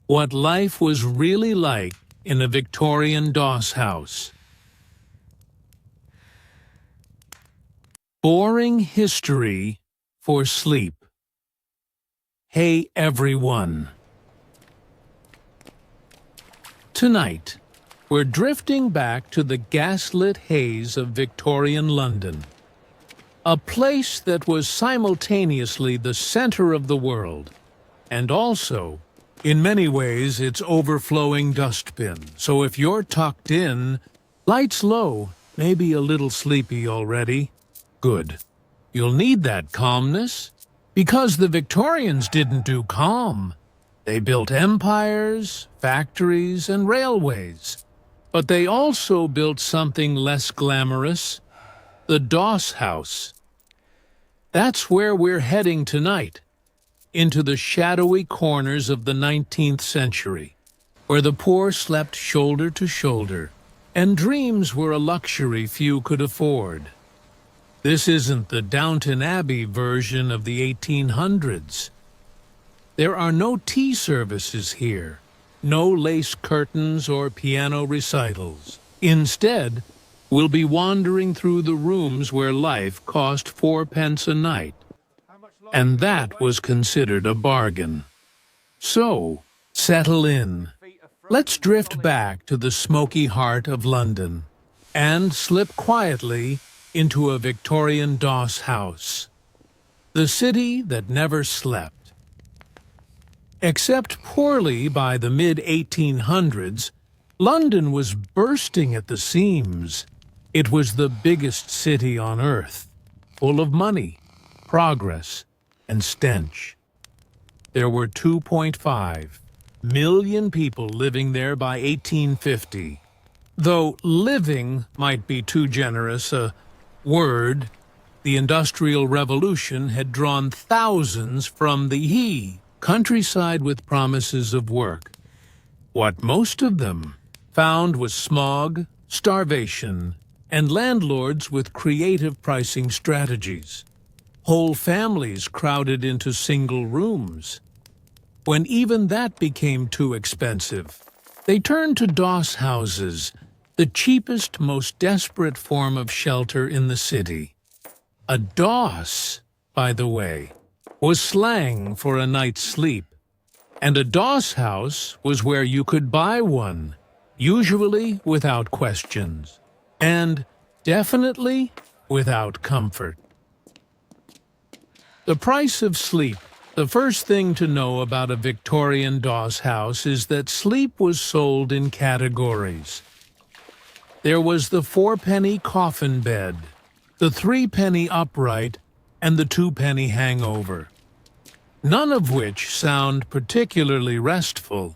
what life was really like in a Victorian Doss house. Boring history for sleep. Hey everyone. Tonight, we're drifting back to the gaslit haze of Victorian London, a place that was simultaneously the center of the world, and also, in many ways, its overflowing dustbin. So if you're tucked in, lights low, maybe a little sleepy already, good. You'll need that calmness, because the Victorians didn't do calm. They built empires, factories, and railways. But they also built something less glamorous, the Doss House. That's where we're heading tonight, into the shadowy corners of the 19th century, where the poor slept shoulder to shoulder, and dreams were a luxury few could afford. This isn't the Downton Abbey version of the 1800s. There are no tea services here, no lace curtains or piano recitals. Instead, we'll be wandering through the rooms where life cost 4 pence a night, and that was considered a bargain. So, settle in. Let's drift back to the smoky heart of London and slip quietly into a Victorian Doss house. The city that never slept. Except poorly by the mid-1800s, London was bursting at the seams. It was the biggest city on earth, full of money, progress, and stench. There were 2.5 million people living there by 1850. Though living might be too generous a word, the Industrial Revolution had drawn thousands from the countryside with promises of work. What most of them found was smog, starvation, and landlords with creative pricing strategies. Whole families crowded into single rooms. When even that became too expensive, they turned to Doss houses, the cheapest, most desperate form of shelter in the city. A Doss, by the way, was slang for a night's sleep, and a Doss house was where you could buy one, usually without questions, and definitely without comfort. The price of sleep. The first thing to know about a Victorian Doss house is that sleep was sold in categories. There was the 4-penny coffin bed, the 3-penny upright, and the 2-penny hangover, none of which sound particularly restful.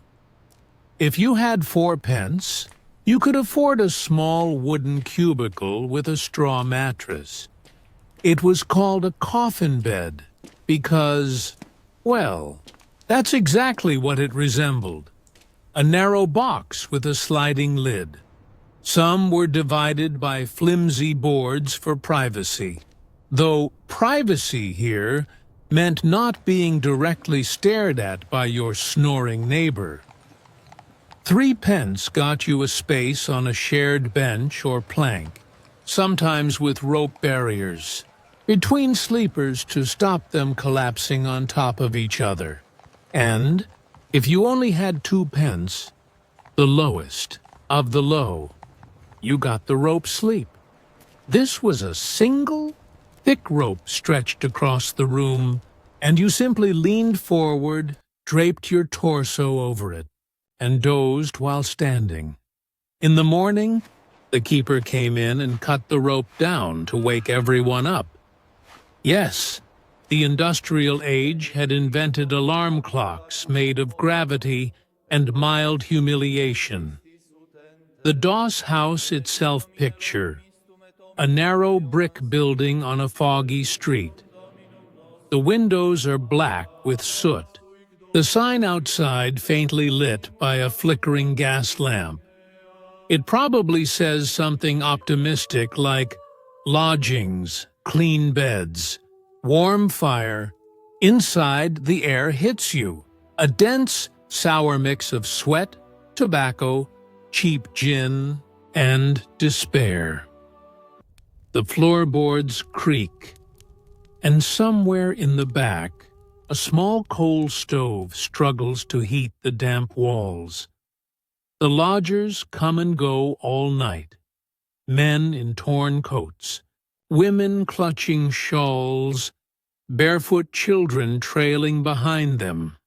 If you had 4 pence, you could afford a small wooden cubicle with a straw mattress. It was called a coffin bed because, well, that's exactly what it resembled. A narrow box with a sliding lid. Some were divided by flimsy boards for privacy, though privacy here meant not being directly stared at by your snoring neighbor. 3 pence got you a space on a shared bench or plank, sometimes with rope barriers, between sleepers to stop them collapsing on top of each other. And, if you only had 2 pence, the lowest of the low, you got the rope sleep. This was a single, thick rope stretched across the room, and you simply leaned forward, draped your torso over it, and dozed while standing. In the morning, the keeper came in and cut the rope down to wake everyone up. Yes, the industrial age had invented alarm clocks made of gravity and mild humiliation. The Doss house itself picture, a narrow brick building on a foggy street. The windows are black with soot, the sign outside faintly lit by a flickering gas lamp. It probably says something optimistic like lodgings, clean beds, warm fire. Inside, the air hits you, a dense, sour mix of sweat, tobacco, cheap gin, and despair. The floorboards creak, and somewhere in the back, a small coal stove struggles to heat the damp walls. The lodgers come and go all night, men in torn coats, women clutching shawls, barefoot children trailing behind them.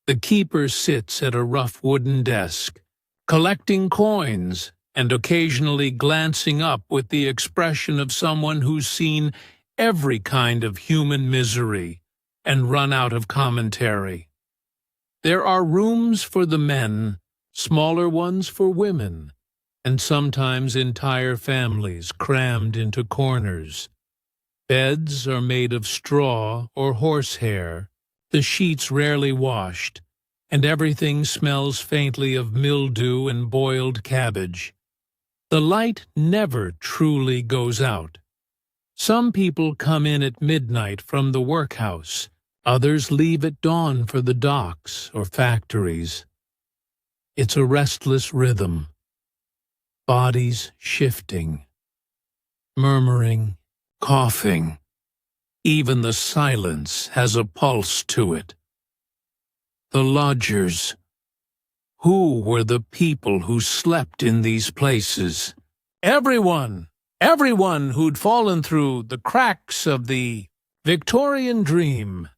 The keeper sits at a rough wooden desk, collecting coins and occasionally glancing up with the expression of someone who's seen every kind of human misery and run out of commentary. There are rooms for the men, smaller ones for women, and sometimes entire families crammed into corners. Beds are made of straw or horsehair, the sheets rarely washed, and everything smells faintly of mildew and boiled cabbage. The light never truly goes out. Some people come in at midnight from the workhouse, others leave at dawn for the docks or factories. It's a restless rhythm. Bodies shifting, murmuring, coughing. Even the silence has a pulse to it. The lodgers. Who were the people who slept in these places? Everyone who'd fallen through the cracks of the Victorian dream.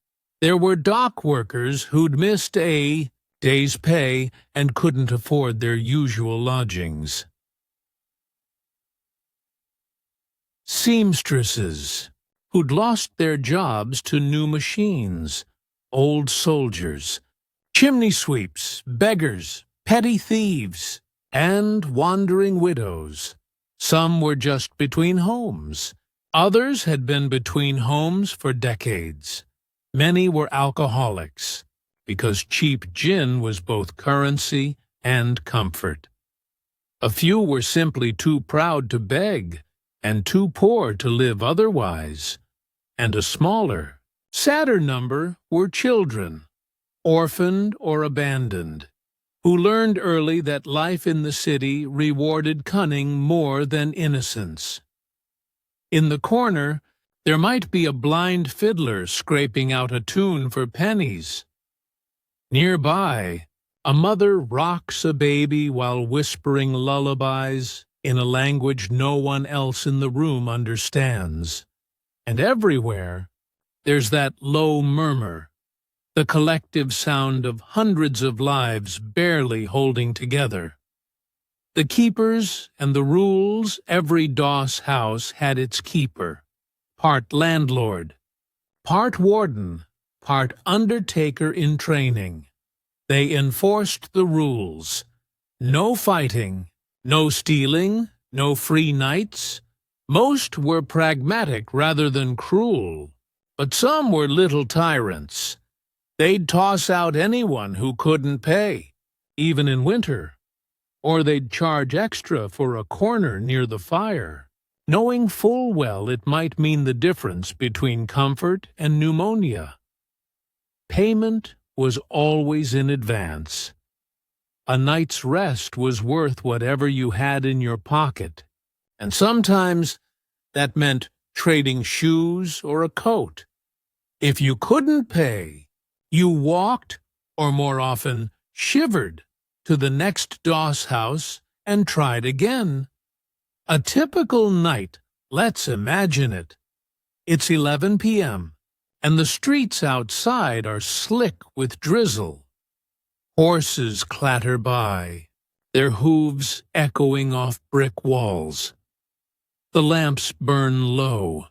There were dock workers who'd missed a day's pay and couldn't afford their usual lodgings. Seamstresses who'd lost their jobs to new machines, old soldiers, chimney sweeps, beggars, petty thieves, and wandering widows. Some were just between homes. Others had been between homes for decades. Many were alcoholics, because cheap gin was both currency and comfort. A few were simply too proud to beg, and too poor to live otherwise. And a smaller, sadder number were children, orphaned or abandoned, who learned early that life in the city rewarded cunning more than innocence. In the corner, there might be a blind fiddler scraping out a tune for pennies. Nearby, a mother rocks a baby while whispering lullabies in a language no one else in the room understands. And everywhere, there's that low murmur, the collective sound of hundreds of lives barely holding together. The keepers and the rules. Every Doss house had its keeper, part landlord, part warden, part undertaker in training. They enforced the rules. No fighting, no stealing, no free nights. Most were pragmatic rather than cruel, but some were little tyrants. They'd toss out anyone who couldn't pay, even in winter, or they'd charge extra for a corner near the fire, knowing full well it might mean the difference between comfort and pneumonia. Payment was always in advance. A night's rest was worth whatever you had in your pocket, and sometimes that meant trading shoes or a coat. If you couldn't pay, you walked, or more often, shivered, to the next Doss house and tried again. A typical night, let's imagine it. It's 11 p.m., and the streets outside are slick with drizzle. Horses clatter by, their hooves echoing off brick walls. The lamps burn low.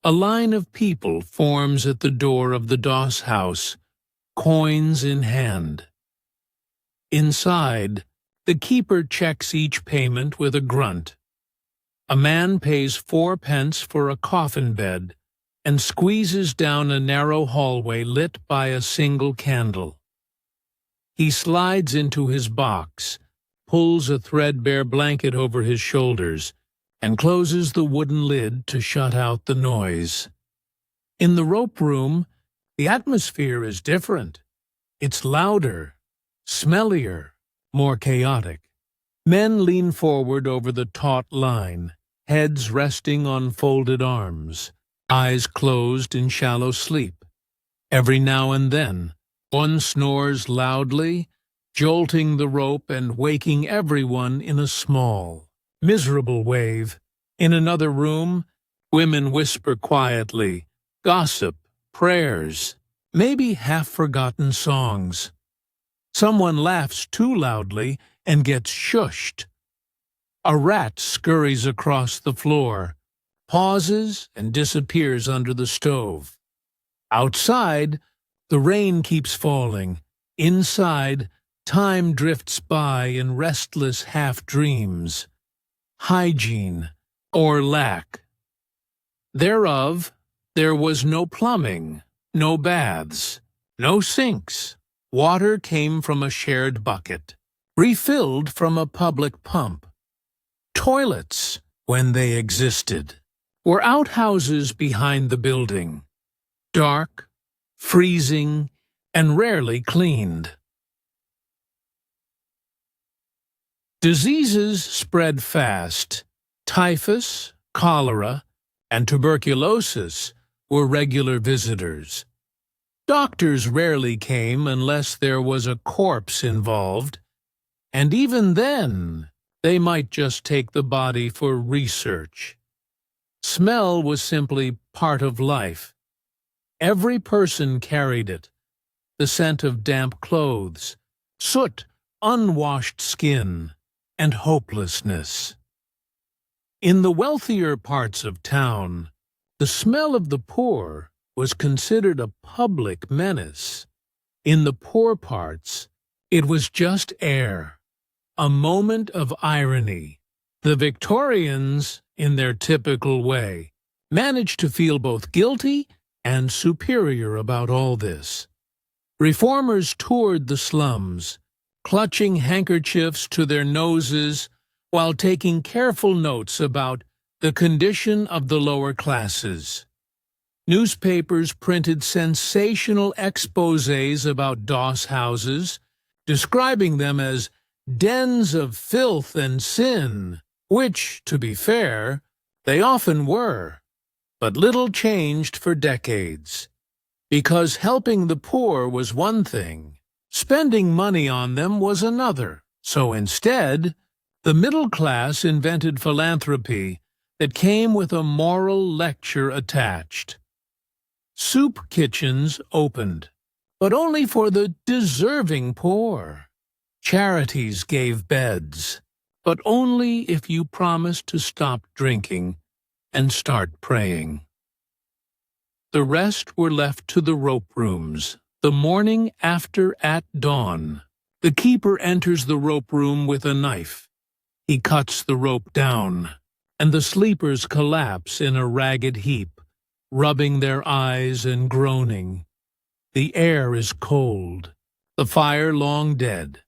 A line of people forms at the door of the Doss house, coins in hand. Inside, the keeper checks each payment with a grunt. A man pays 4 pence for a coffin bed and squeezes down a narrow hallway lit by a single candle. He slides into his box, pulls a threadbare blanket over his shoulders, and closes the wooden lid to shut out the noise. In the rope room, the atmosphere is different. It's louder, smellier, more chaotic. Men lean forward over the taut line, heads resting on folded arms, eyes closed in shallow sleep. Every now and then, one snores loudly, jolting the rope and waking everyone in a small, miserable wave. In another room, women whisper quietly, gossip, prayers, maybe half-forgotten songs. Someone laughs too loudly and gets shushed. A rat scurries across the floor, pauses and disappears under the stove. Outside, the rain keeps falling. Inside, time drifts by in restless half-dreams. Hygiene, or lack thereof, there was no plumbing, no baths, no sinks. Water came from a shared bucket, refilled from a public pump. Toilets, when they existed, were outhouses behind the building, dark, freezing, and rarely cleaned. Diseases spread fast. Typhus, cholera, and tuberculosis were regular visitors. Doctors rarely came unless there was a corpse involved, and even then, they might just take the body for research. Smell was simply part of life. Every person carried it: the scent of damp clothes, soot, unwashed skin, and hopelessness. In the wealthier parts of town, the smell of the poor was considered a public menace. In the poor parts, it was just air, a moment of irony. The Victorians, in their typical way, managed to feel both guilty and superior about all this. Reformers toured the slums, clutching handkerchiefs to their noses while taking careful notes about the condition of the lower classes. Newspapers printed sensational exposés about Doss houses, describing them as dens of filth and sin, which, to be fair, they often were. But little changed for decades. Because helping the poor was one thing, spending money on them was another. So instead, the middle class invented philanthropy that came with a moral lecture attached. Soup kitchens opened, but only for the deserving poor. Charities gave beds, but only if you promised to stop drinking and start praying. The rest were left to the rope rooms. The morning after at dawn, the keeper enters the rope room with a knife. He cuts the rope down, and the sleepers collapse in a ragged heap, rubbing their eyes and groaning. The air is cold, the fire long dead.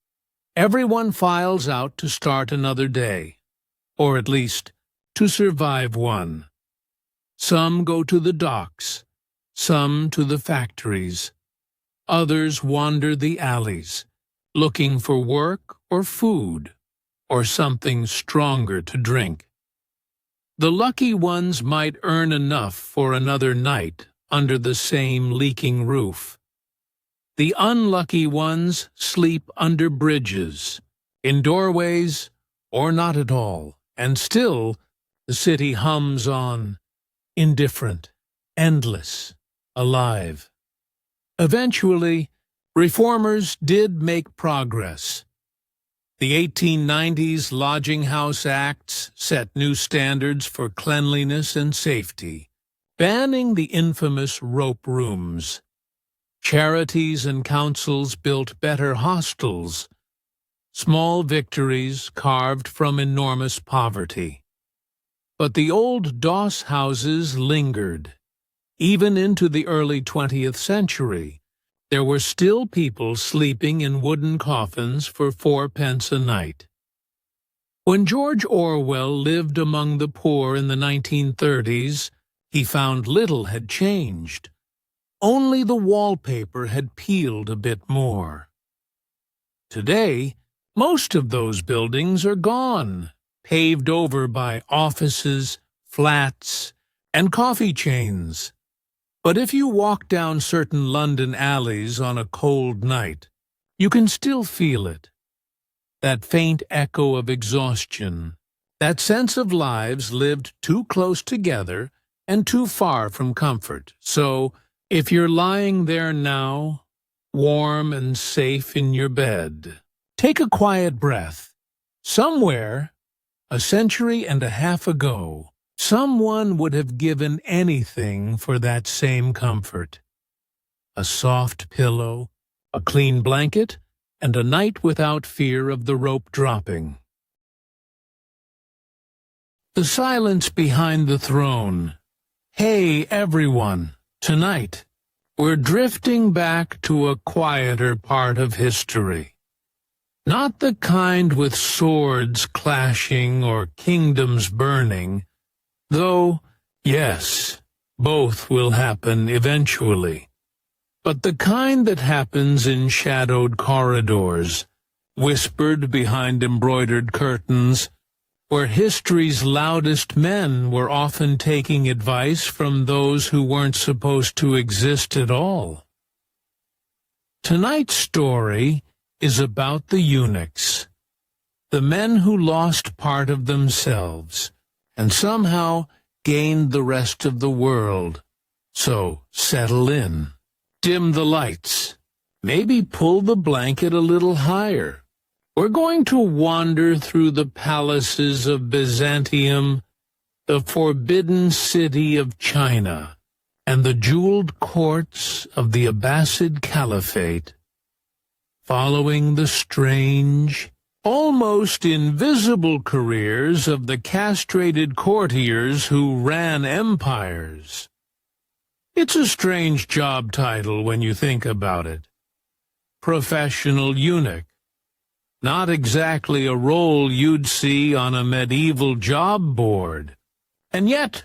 Everyone files out to start another day, or at least to survive one. Some go to the docks, some to the factories. Others wander the alleys, looking for work or food, or something stronger to drink. The lucky ones might earn enough for another night under the same leaking roof. The unlucky ones sleep under bridges, in doorways, or not at all, and still the city hums on, indifferent, endless, alive. Eventually, reformers did make progress. The 1890s Lodging House Acts set new standards for cleanliness and safety, banning the infamous rope rooms. Charities and councils built better hostels, small victories carved from enormous poverty. But the old Doss houses lingered. Even into the early 20th century, there were still people sleeping in wooden coffins for 4 pence a night. When George Orwell lived among the poor in the 1930s, he found little had changed. only the wallpaper had peeled a bit more. Today, most of those buildings are gone, paved over by offices, flats, and coffee chains. But if you walk down certain London alleys on a cold night, you can still feel it. That faint echo of exhaustion, that sense of lives lived too close together and too far from comfort. So, if you're lying there now, warm and safe in your bed, take a quiet breath. Somewhere, a century and a half ago, someone would have given anything for that same comfort. A soft pillow, a clean blanket, and a night without fear of the rope dropping. The silence behind the throne. Hey, everyone, tonight, we're drifting back to a quieter part of history. Not the kind with swords clashing or kingdoms burning, though, yes, both will happen eventually. But the kind that happens in shadowed corridors, whispered behind embroidered curtains, where history's loudest men were often taking advice from those who weren't supposed to exist at all. Tonight's story is about the eunuchs, the men who lost part of themselves and somehow gained the rest of the world. So settle in, dim the lights, maybe pull the blanket a little higher. We're going to wander through the palaces of Byzantium, the forbidden city of China, and the jeweled courts of the Abbasid Caliphate, following the strange, almost invisible careers of the castrated courtiers who ran empires. It's a strange job title when you think about it. Professional eunuch. Not exactly a role you'd see on a medieval job board. And yet,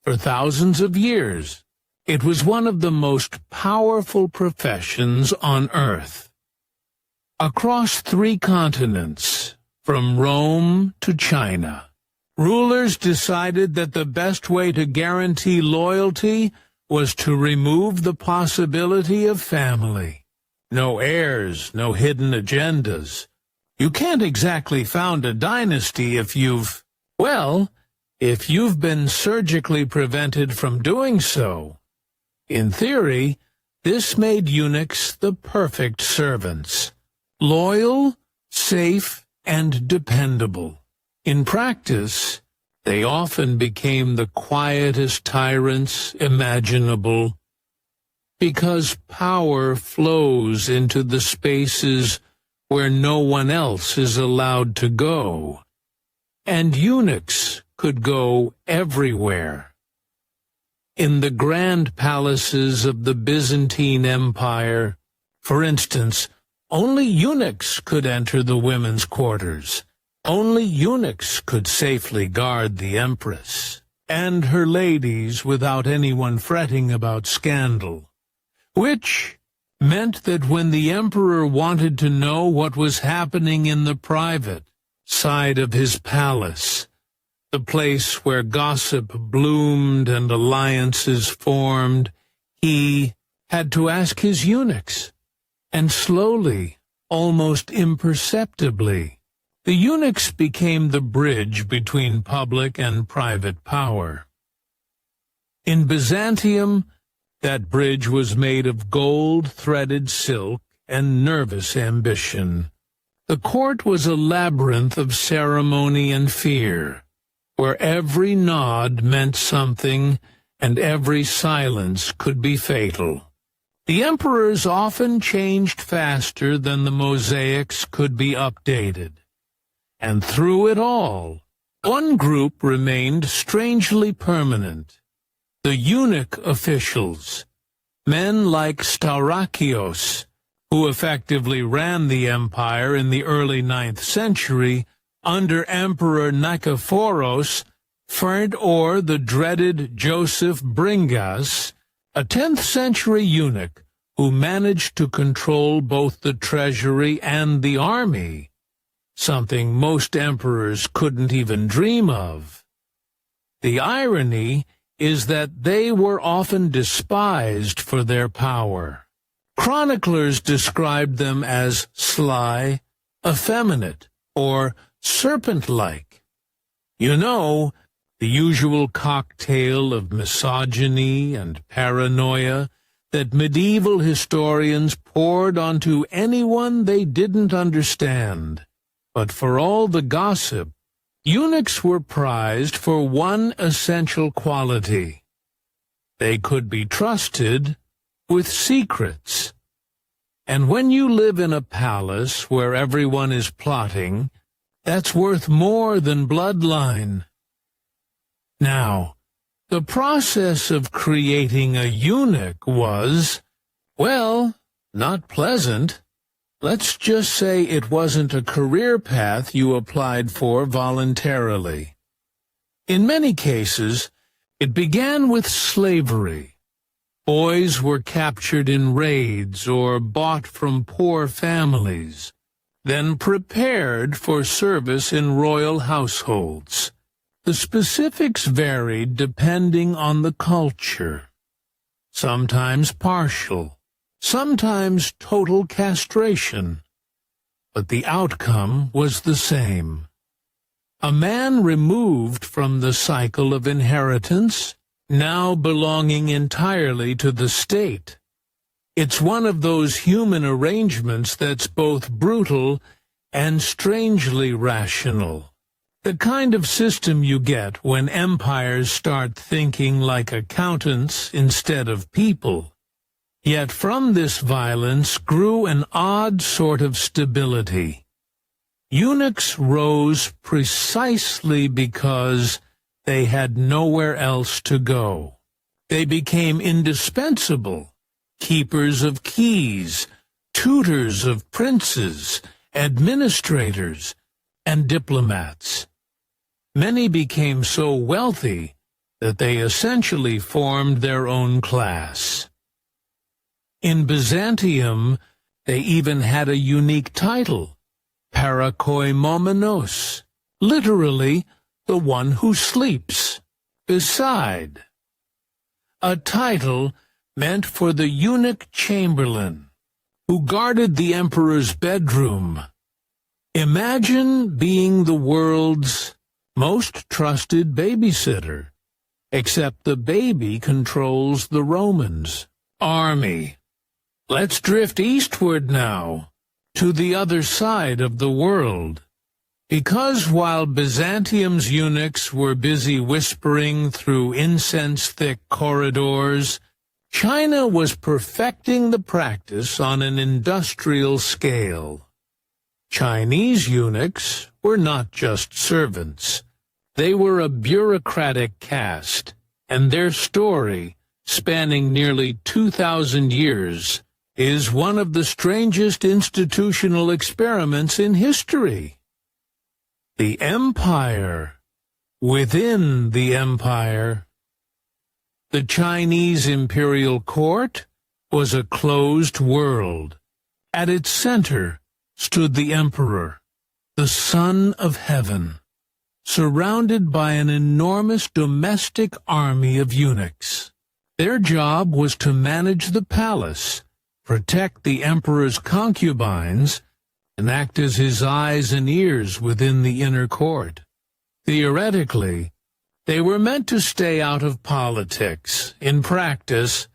for thousands of years, it was one of the most powerful professions on earth. Across 3 continents, from Rome to China, rulers decided that the best way to guarantee loyalty was to remove the possibility of family. No heirs, no hidden agendas. You can't exactly found a dynasty if you've been surgically prevented from doing so. In theory, this made eunuchs the perfect servants. Loyal, safe, and dependable. In practice, they often became the quietest tyrants imaginable, because power flows into the spaces where no one else is allowed to go, and eunuchs could go everywhere. In the grand palaces of the Byzantine Empire, for instance, only eunuchs could enter the women's quarters. Only eunuchs could safely guard the empress and her ladies without anyone fretting about scandal, which meant that when the emperor wanted to know what was happening in the private side of his palace, the place where gossip bloomed and alliances formed, he had to ask his eunuchs. And slowly, almost imperceptibly, the eunuchs became the bridge between public and private power. In Byzantium, that bridge was made of gold-threaded silk and nervous ambition. The court was a labyrinth of ceremony and fear, where every nod meant something and every silence could be fatal. The emperors often changed faster than the mosaics could be updated. And through it all, one group remained strangely permanent. The eunuch officials, men like Staurakios, who effectively ran the empire in the early 9th century under Emperor Nikephoros, or the dreaded Joseph Bringas, a 10th century eunuch who managed to control both the treasury and the army, something most emperors couldn't even dream of. The irony is that they were often despised for their power. Chroniclers described them as sly, effeminate, or serpent-like. You know, the usual cocktail of misogyny and paranoia that medieval historians poured onto anyone they didn't understand. But for all the gossip, eunuchs were prized for one essential quality. They could be trusted with secrets. And when you live in a palace where everyone is plotting, that's worth more than bloodline. Now, the process of creating a eunuch was, well, not pleasant. Let's just say it wasn't a career path you applied for voluntarily. In many cases, it began with slavery. Boys were captured in raids or bought from poor families, then prepared for service in royal households. The specifics varied depending on the culture. Sometimes partial, sometimes total castration. But the outcome was the same. A man removed from the cycle of inheritance, now belonging entirely to the state. It's one of those human arrangements that's both brutal and strangely rational. The kind of system you get when empires start thinking like accountants instead of people. Yet from this violence grew an odd sort of stability. Eunuchs rose precisely because they had nowhere else to go. They became indispensable, keepers of keys, tutors of princes, administrators, and diplomats. Many became so wealthy that they essentially formed their own class. In Byzantium, they even had a unique title, parakoimomenos, literally the one who sleeps, beside. A title meant for the eunuch chamberlain, who guarded the emperor's bedroom. Imagine being the world's most trusted babysitter, except the baby controls the Romans' army. Let's drift eastward now, to the other side of the world. Because while Byzantium's eunuchs were busy whispering through incense-thick corridors, China was perfecting the practice on an industrial scale. Chinese eunuchs were not just servants. They were a bureaucratic caste, and their story, spanning nearly 2,000 years, is one of the strangest institutional experiments in history. The empire within the empire. The Chinese imperial court was a closed world. At its center stood the emperor, the son of heaven, surrounded by an enormous domestic army of eunuchs. Their job was to manage the palace, protect the emperor's concubines, and act as his eyes and ears within the inner court. Theoretically, they were meant to stay out of politics. In practice,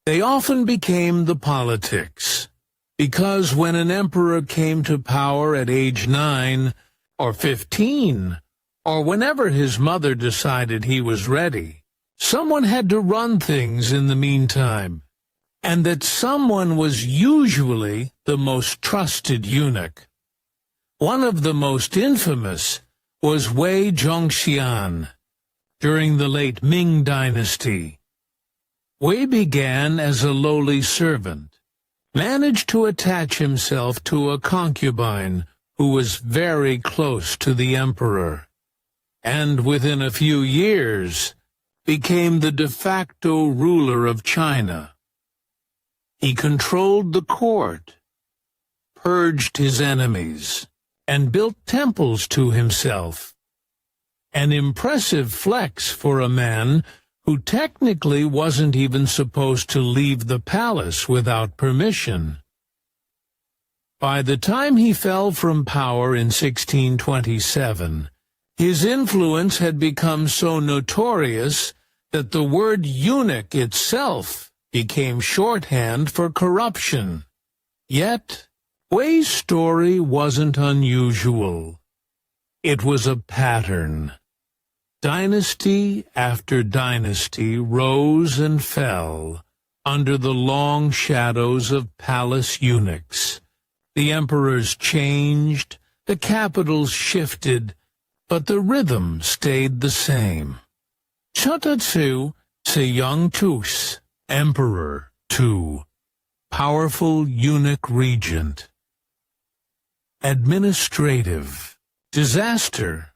they often became the politics, because when an emperor came to power at age 9 or 15, or whenever his mother decided he was ready, someone had to run things in the meantime, and that someone was usually the most trusted eunuch. One of the most infamous was Wei Zhongxian during the late Ming dynasty. Wei began as a lowly servant, managed to attach himself to a concubine who was very close to the emperor, and within a few years became the de facto ruler of China. He controlled the court, purged his enemies, and built temples to himself. An impressive flex for a man who technically wasn't even supposed to leave the palace without permission. By the time he fell from power in 1627, his influence had become so notorious that the word eunuch itself became shorthand for corruption. Yet, Wei's story wasn't unusual. It was a pattern. Dynasty after dynasty rose and fell under the long shadows of palace eunuchs. The emperors changed, the capitals shifted, but the rhythm stayed the same. Chotatsu Seyang-tus, Emperor Tu, powerful eunuch regent. Administrative, disaster.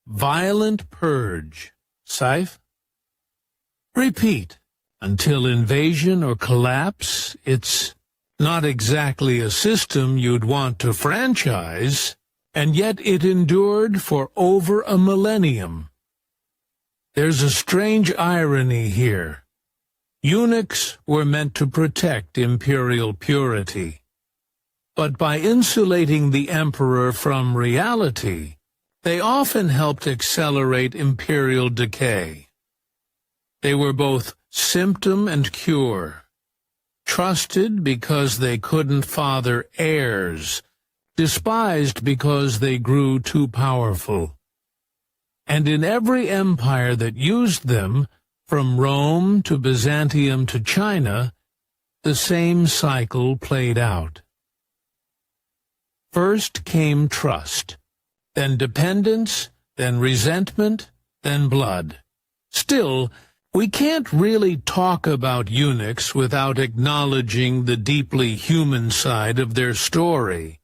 Violent purge, Saif. Repeat, until invasion or collapse, it's not exactly a system you'd want to franchise, and yet it endured for over a millennium. There's a strange irony here. Eunuchs were meant to protect imperial purity, but by insulating the emperor from reality, they often helped accelerate imperial decay. They were both symptom and cure, trusted because they couldn't father heirs, despised because they grew too powerful. And in every empire that used them, from Rome to Byzantium to China, the same cycle played out. First came trust, then dependence, then resentment, then blood. Still, we can't really talk about eunuchs without acknowledging the deeply human side of their story.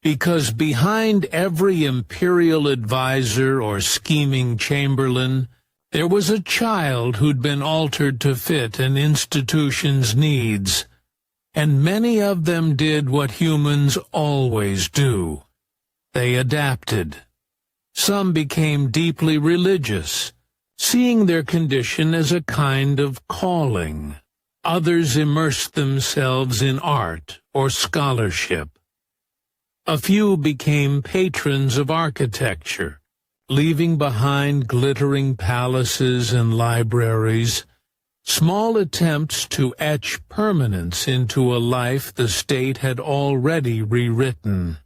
Because behind every imperial advisor or scheming chamberlain, there was a child who'd been altered to fit an institution's needs, and many of them did what humans always do. They adapted. Some became deeply religious, seeing their condition as a kind of calling. Others immersed themselves in art or scholarship. A few became patrons of architecture, leaving behind glittering palaces and libraries, small attempts to etch permanence into a life the state had already rewritten.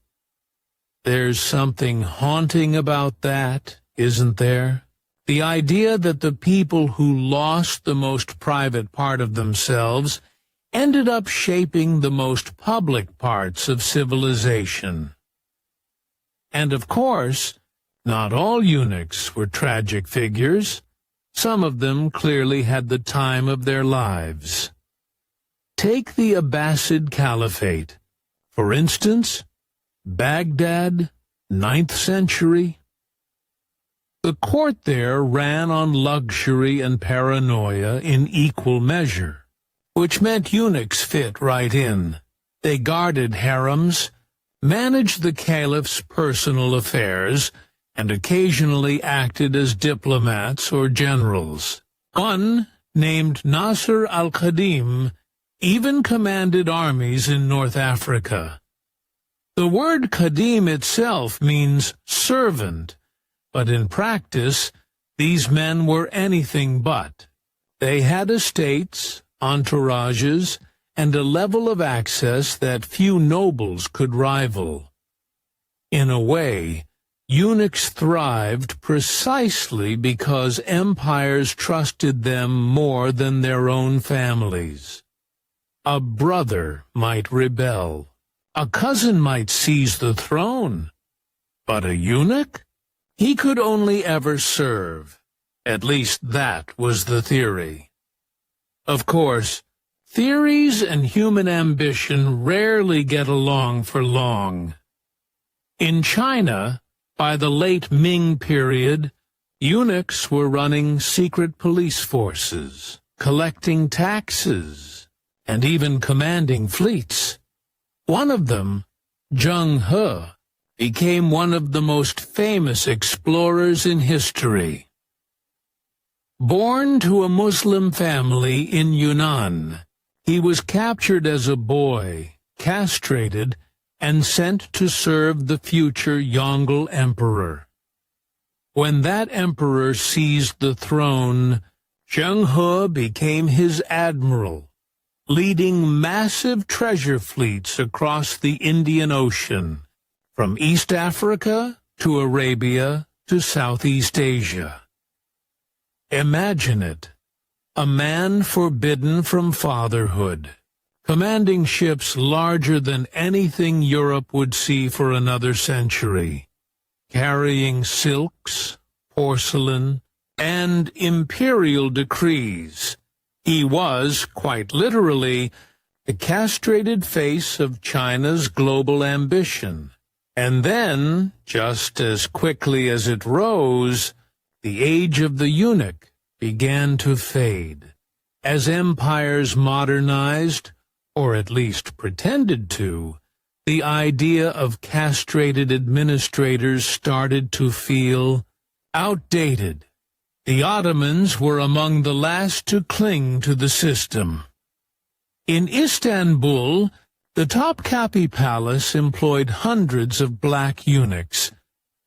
There's something haunting about that, isn't there? The idea that the people who lost the most private part of themselves ended up shaping the most public parts of civilization. And of course, not all eunuchs were tragic figures. Some of them clearly had the time of their lives. Take the Abbasid Caliphate. For instance, Baghdad, 9th century. The court there ran on luxury and paranoia in equal measure, which meant eunuchs fit right in. They guarded harems, managed the caliph's personal affairs, and occasionally acted as diplomats or generals. One, named Nasr al-Qadim, even commanded armies in North Africa. The word Qadim itself means servant, but in practice, these men were anything but. They had estates, entourages, and a level of access that few nobles could rival. In a way, eunuchs thrived precisely because empires trusted them more than their own families. A brother might rebel. A cousin might seize the throne. But a eunuch? He could only ever serve. At least that was the theory. Of course, theories and human ambition rarely get along for long. In China, by the late Ming period, Eunuchs were running secret police forces, collecting taxes, and even commanding fleets. One of them, Zheng He, became one of the most famous explorers in history. Born to a Muslim family in Yunnan, he was captured as a boy, castrated, and sent to serve the future Yongle emperor. When that emperor seized the throne, Zheng He became his admiral, leading massive treasure fleets across the Indian Ocean, from East Africa to Arabia to Southeast Asia. Imagine it, a man forbidden from fatherhood, commanding ships larger than anything Europe would see for another century, carrying silks, porcelain, and imperial decrees. He was, quite literally, the castrated face of China's global ambition. And then, just as quickly as it rose, the age of the eunuch began to fade. As empires modernized, or at least pretended to, the idea of castrated administrators started to feel outdated. The Ottomans were among the last to cling to the system. In Istanbul, the Topkapi Palace employed hundreds of black eunuchs,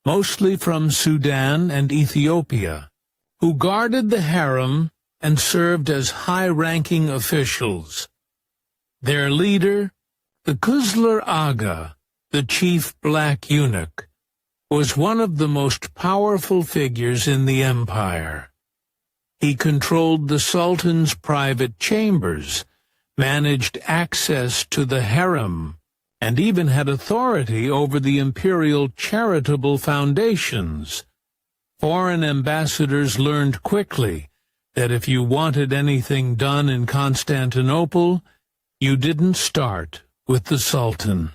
mostly from Sudan and Ethiopia, who guarded the harem and served as high-ranking officials. Their leader, the Kuzlar Aga, the chief black eunuch, was one of the most powerful figures in the empire. He controlled the Sultan's private chambers, managed access to the harem, and even had authority over the imperial charitable foundations. Foreign ambassadors learned quickly that if you wanted anything done in Constantinople, you didn't start with the Sultan.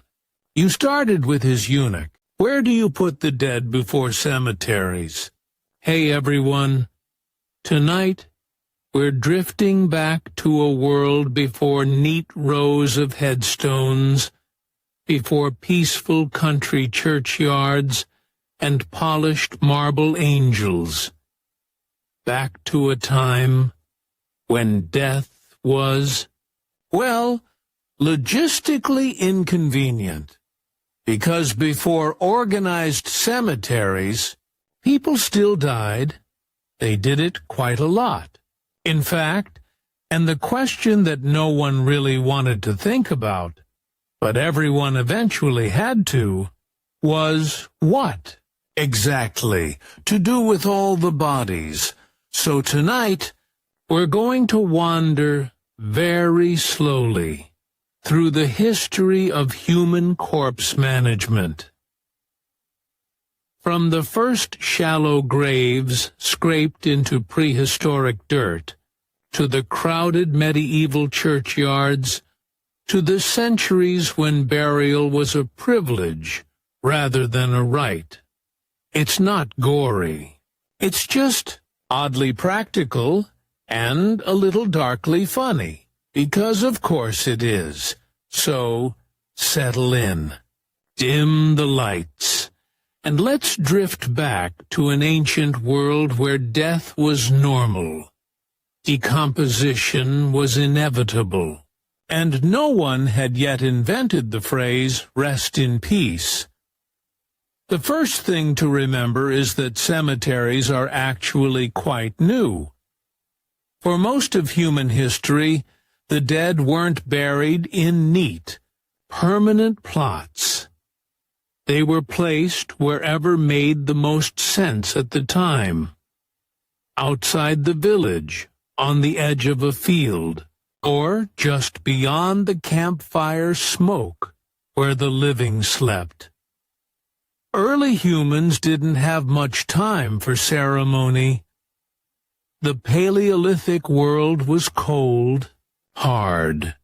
You started with his eunuch. Where do you put the dead before cemeteries? Hey everyone, tonight we're drifting back to a world before neat rows of headstones, before peaceful country churchyards and polished marble angels. Back to a time when death was, well, logistically inconvenient. Because before organized cemeteries, people still died. They did it quite a lot. In fact, and the question that no one really wanted to think about, but everyone eventually had to, was what, exactly, to do with all the bodies. So tonight, we're going to wander very slowly through the history of human corpse management. From the first shallow graves scraped into prehistoric dirt, to the crowded medieval churchyards, to the centuries when burial was a privilege rather than a rite. It's not gory. It's just oddly practical and a little darkly funny, because of course it is. So, settle in, dim the lights, and let's drift back to an ancient world where death was normal. Decomposition was inevitable, and no one had yet invented the phrase, "rest in peace." The first thing to remember is that cemeteries are actually quite new. For most of human history, the dead weren't buried in neat, permanent plots. They were placed wherever made the most sense at the time. Outside the village, on the edge of a field, or just beyond the campfire smoke, where the living slept. Early humans didn't have much time for ceremony. The Paleolithic world was cold, hard,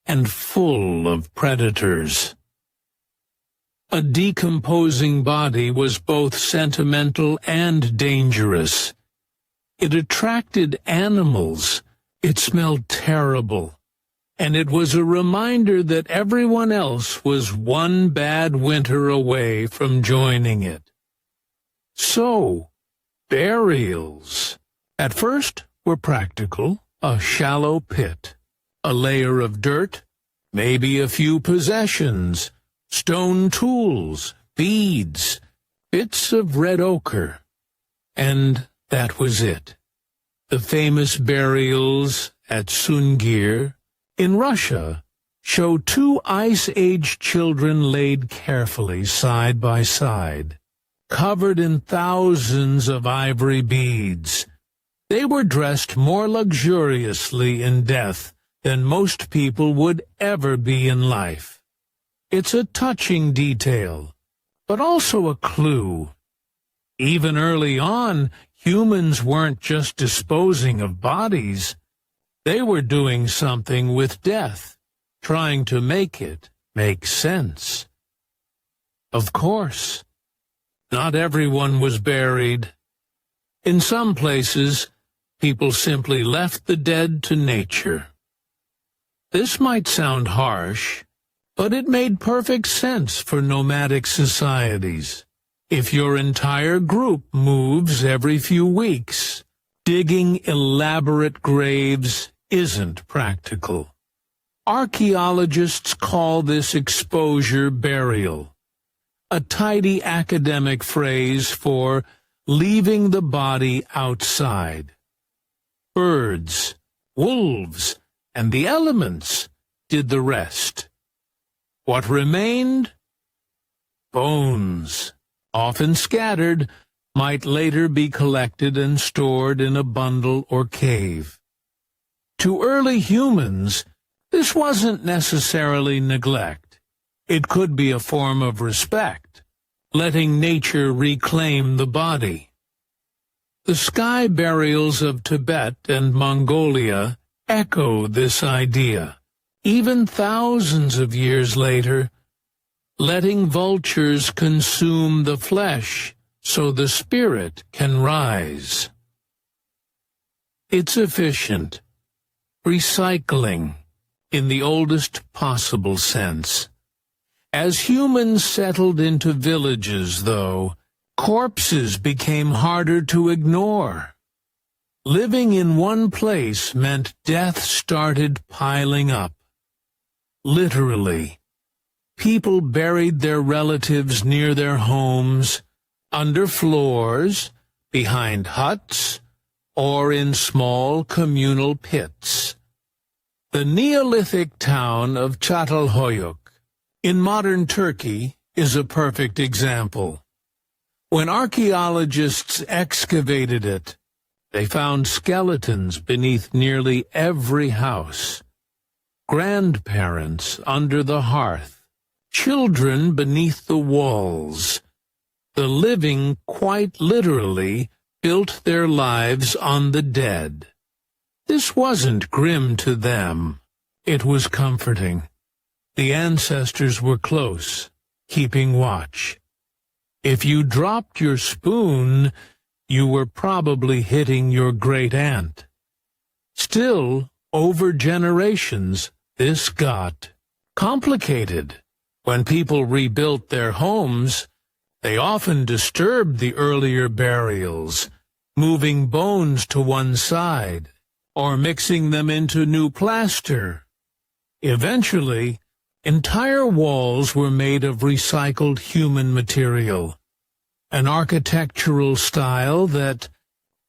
and full of predators. A decomposing body was both sentimental and dangerous. It attracted animals. It smelled terrible. And it was a reminder that everyone else was one bad winter away from joining it. So, burials, at first, were practical. A shallow pit, a layer of dirt, maybe a few possessions, stone tools, beads, bits of red ochre. And that was it. The famous burials at Sungir in Russia show two Ice-Age children laid carefully side by side, covered in thousands of ivory beads. They were dressed more luxuriously in death than most people would ever be in life. It's a touching detail, but also a clue. Even early on, humans weren't just disposing of bodies. They were doing something with death, trying to make it make sense. Of course, not everyone was buried. In some places, people simply left the dead to nature. This might sound harsh, but it made perfect sense for nomadic societies. If your entire group moves every few weeks, digging elaborate graves isn't practical. Archaeologists call this exposure burial, a tidy academic phrase for leaving the body outside. Birds, wolves, and the elements did the rest. What remained? Bones, often scattered, might later be collected and stored in a bundle or cave. To early humans, this wasn't necessarily neglect. It could be a form of respect, letting nature reclaim the body. The sky burials of Tibet and Mongolia echo this idea, even thousands of years later, letting vultures consume the flesh so the spirit can rise. It's efficient, recycling in the oldest possible sense. As humans settled into villages, though, corpses became harder to ignore. Living in one place meant death started piling up. Literally, people buried their relatives near their homes, under floors, behind huts, or in small communal pits. The Neolithic town of Çatalhöyük in modern Turkey is a perfect example. When archaeologists excavated it, they found skeletons beneath nearly every house, grandparents under the hearth, children beneath the walls. The living quite literally built their lives on the dead. This wasn't grim to them. It was comforting. The ancestors were close, keeping watch. If you dropped your spoon, you were probably hitting your great-aunt. Still, over generations, this got complicated. When people rebuilt their homes, they often disturbed the earlier burials, moving bones to one side, or mixing them into new plaster. Eventually, entire walls were made of recycled human material, an architectural style that,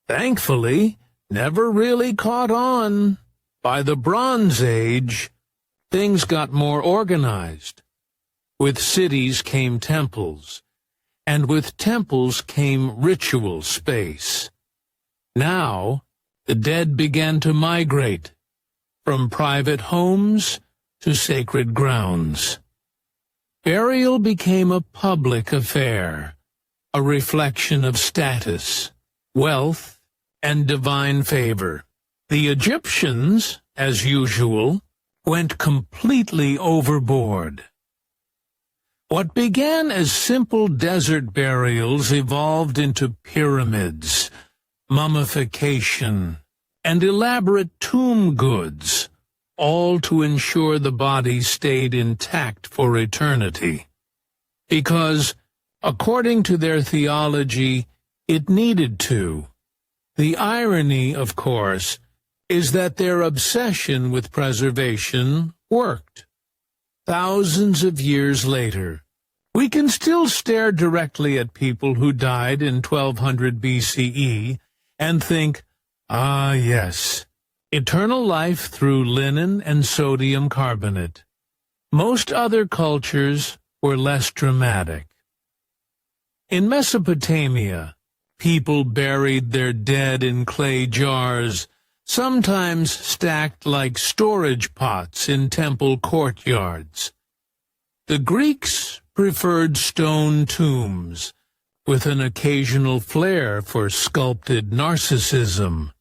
thankfully, never really caught on. By the Bronze Age, things got more organized. With cities came temples, and with temples came ritual space. Now, the dead began to migrate, from private homes to sacred grounds. Burial became a public affair, a reflection of status, wealth, and divine favor. The Egyptians, as usual, went completely overboard. What began as simple desert burials evolved into pyramids, mummification, and elaborate tomb goods, all to ensure the body stayed intact for eternity. Because, according to their theology, it needed to. The irony, of course, is that their obsession with preservation worked. Thousands of years later, we can still stare directly at people who died in 1200 BCE and think, ah, yes, eternal life through linen and sodium carbonate. Most other cultures were less dramatic. In Mesopotamia, people buried their dead in clay jars, sometimes stacked like storage pots in temple courtyards. The Greeks preferred stone tombs, with an occasional flair for sculpted narcissism.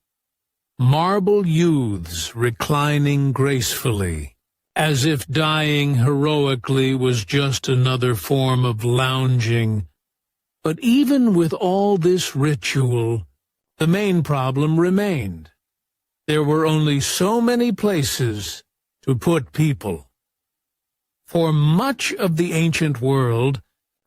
Marble youths reclining gracefully, as if dying heroically was just another form of lounging. But even with all this ritual, the main problem remained. There were only so many places to put people. For much of the ancient world,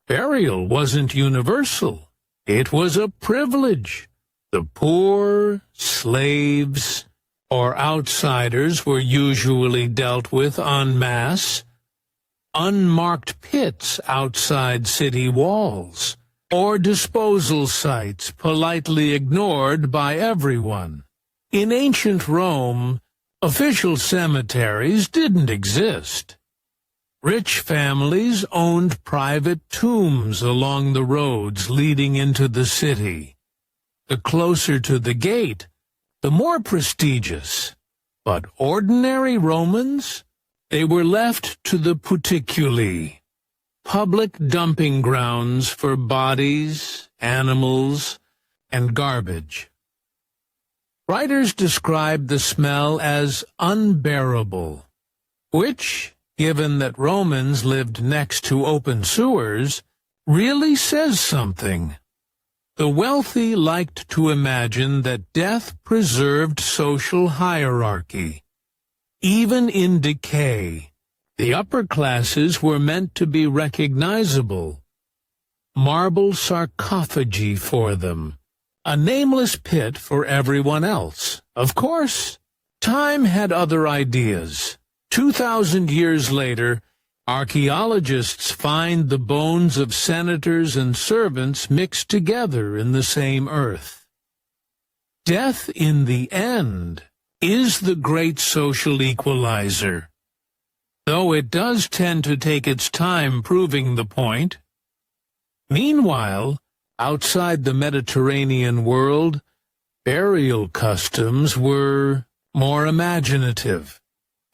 burial wasn't universal. It was a privilege. The poor, slaves, or outsiders were usually dealt with en masse. Unmarked pits outside city walls, or disposal sites politely ignored by everyone. In ancient Rome, official cemeteries didn't exist. Rich families owned private tombs along the roads leading into the city. The closer to the gate, the more prestigious. But ordinary Romans, they were left to the puticuli, public dumping grounds for bodies, animals, and garbage. Writers described the smell as unbearable, which, given that Romans lived next to open sewers, really says something. The wealthy liked to imagine that death preserved social hierarchy. Even in decay, the upper classes were meant to be recognizable. Marble sarcophagi for them, a nameless pit for everyone else. Of course, time had other ideas. 2,000 years later, archaeologists find the bones of senators and servants mixed together in the same earth. Death, in the end, is the great social equalizer, though it does tend to take its time proving the point. Meanwhile, outside the Mediterranean world, burial customs were more imaginative.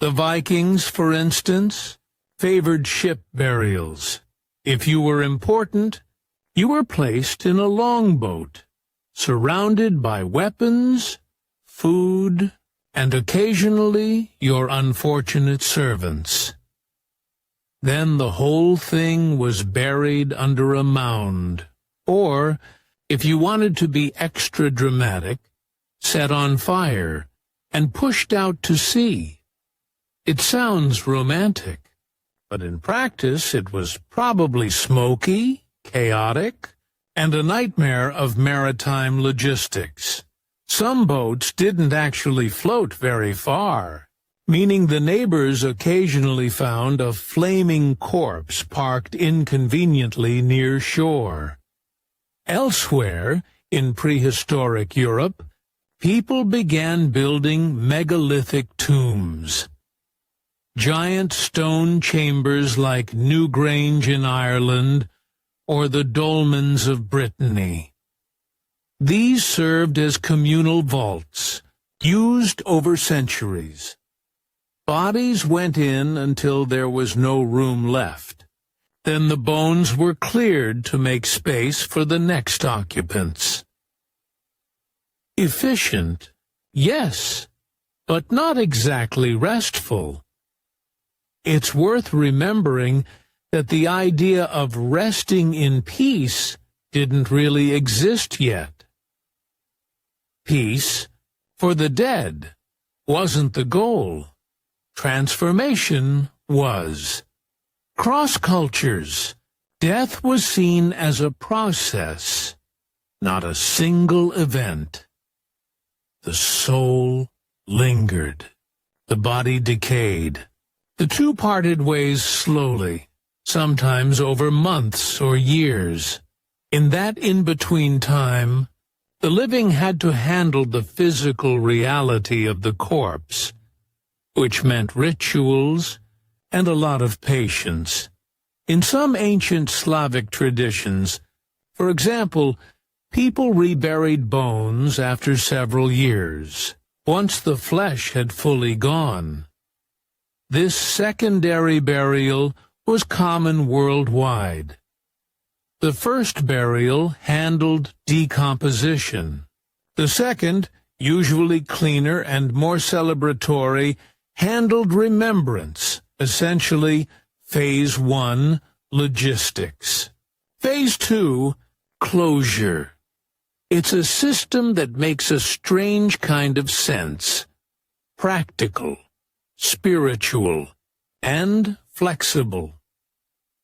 The Vikings, for instance, favored ship burials. If you were important, you were placed in a longboat, surrounded by weapons, food, and occasionally your unfortunate servants. Then the whole thing was buried under a mound, or, if you wanted to be extra dramatic, set on fire and pushed out to sea. It sounds romantic, but in practice it was probably smoky, chaotic, and a nightmare of maritime logistics. Some boats didn't actually float very far, meaning the neighbors occasionally found a flaming corpse parked inconveniently near shore. Elsewhere, in prehistoric Europe, people began building megalithic tombs. Giant stone chambers like Newgrange in Ireland or the dolmens of Brittany. These served as communal vaults, used over centuries. Bodies went in until there was no room left. Then the bones were cleared to make space for the next occupants. Efficient, yes, but not exactly restful. It's worth remembering that the idea of resting in peace didn't really exist yet. Peace, for the dead, wasn't the goal. Transformation was. Cross cultures, death was seen as a process, not a single event. The soul lingered. The body decayed. The two parted ways slowly, sometimes over months or years. In that in-between time, the living had to handle the physical reality of the corpse, which meant rituals and a lot of patience. In some ancient Slavic traditions, for example, people reburied bones after several years, once the flesh had fully gone. This secondary burial was common worldwide. The first burial handled decomposition. The second, usually cleaner and more celebratory, handled remembrance, essentially Phase 1, logistics. Phase 2, closure. It's a system that makes a strange kind of sense. Practical, spiritual, and flexible.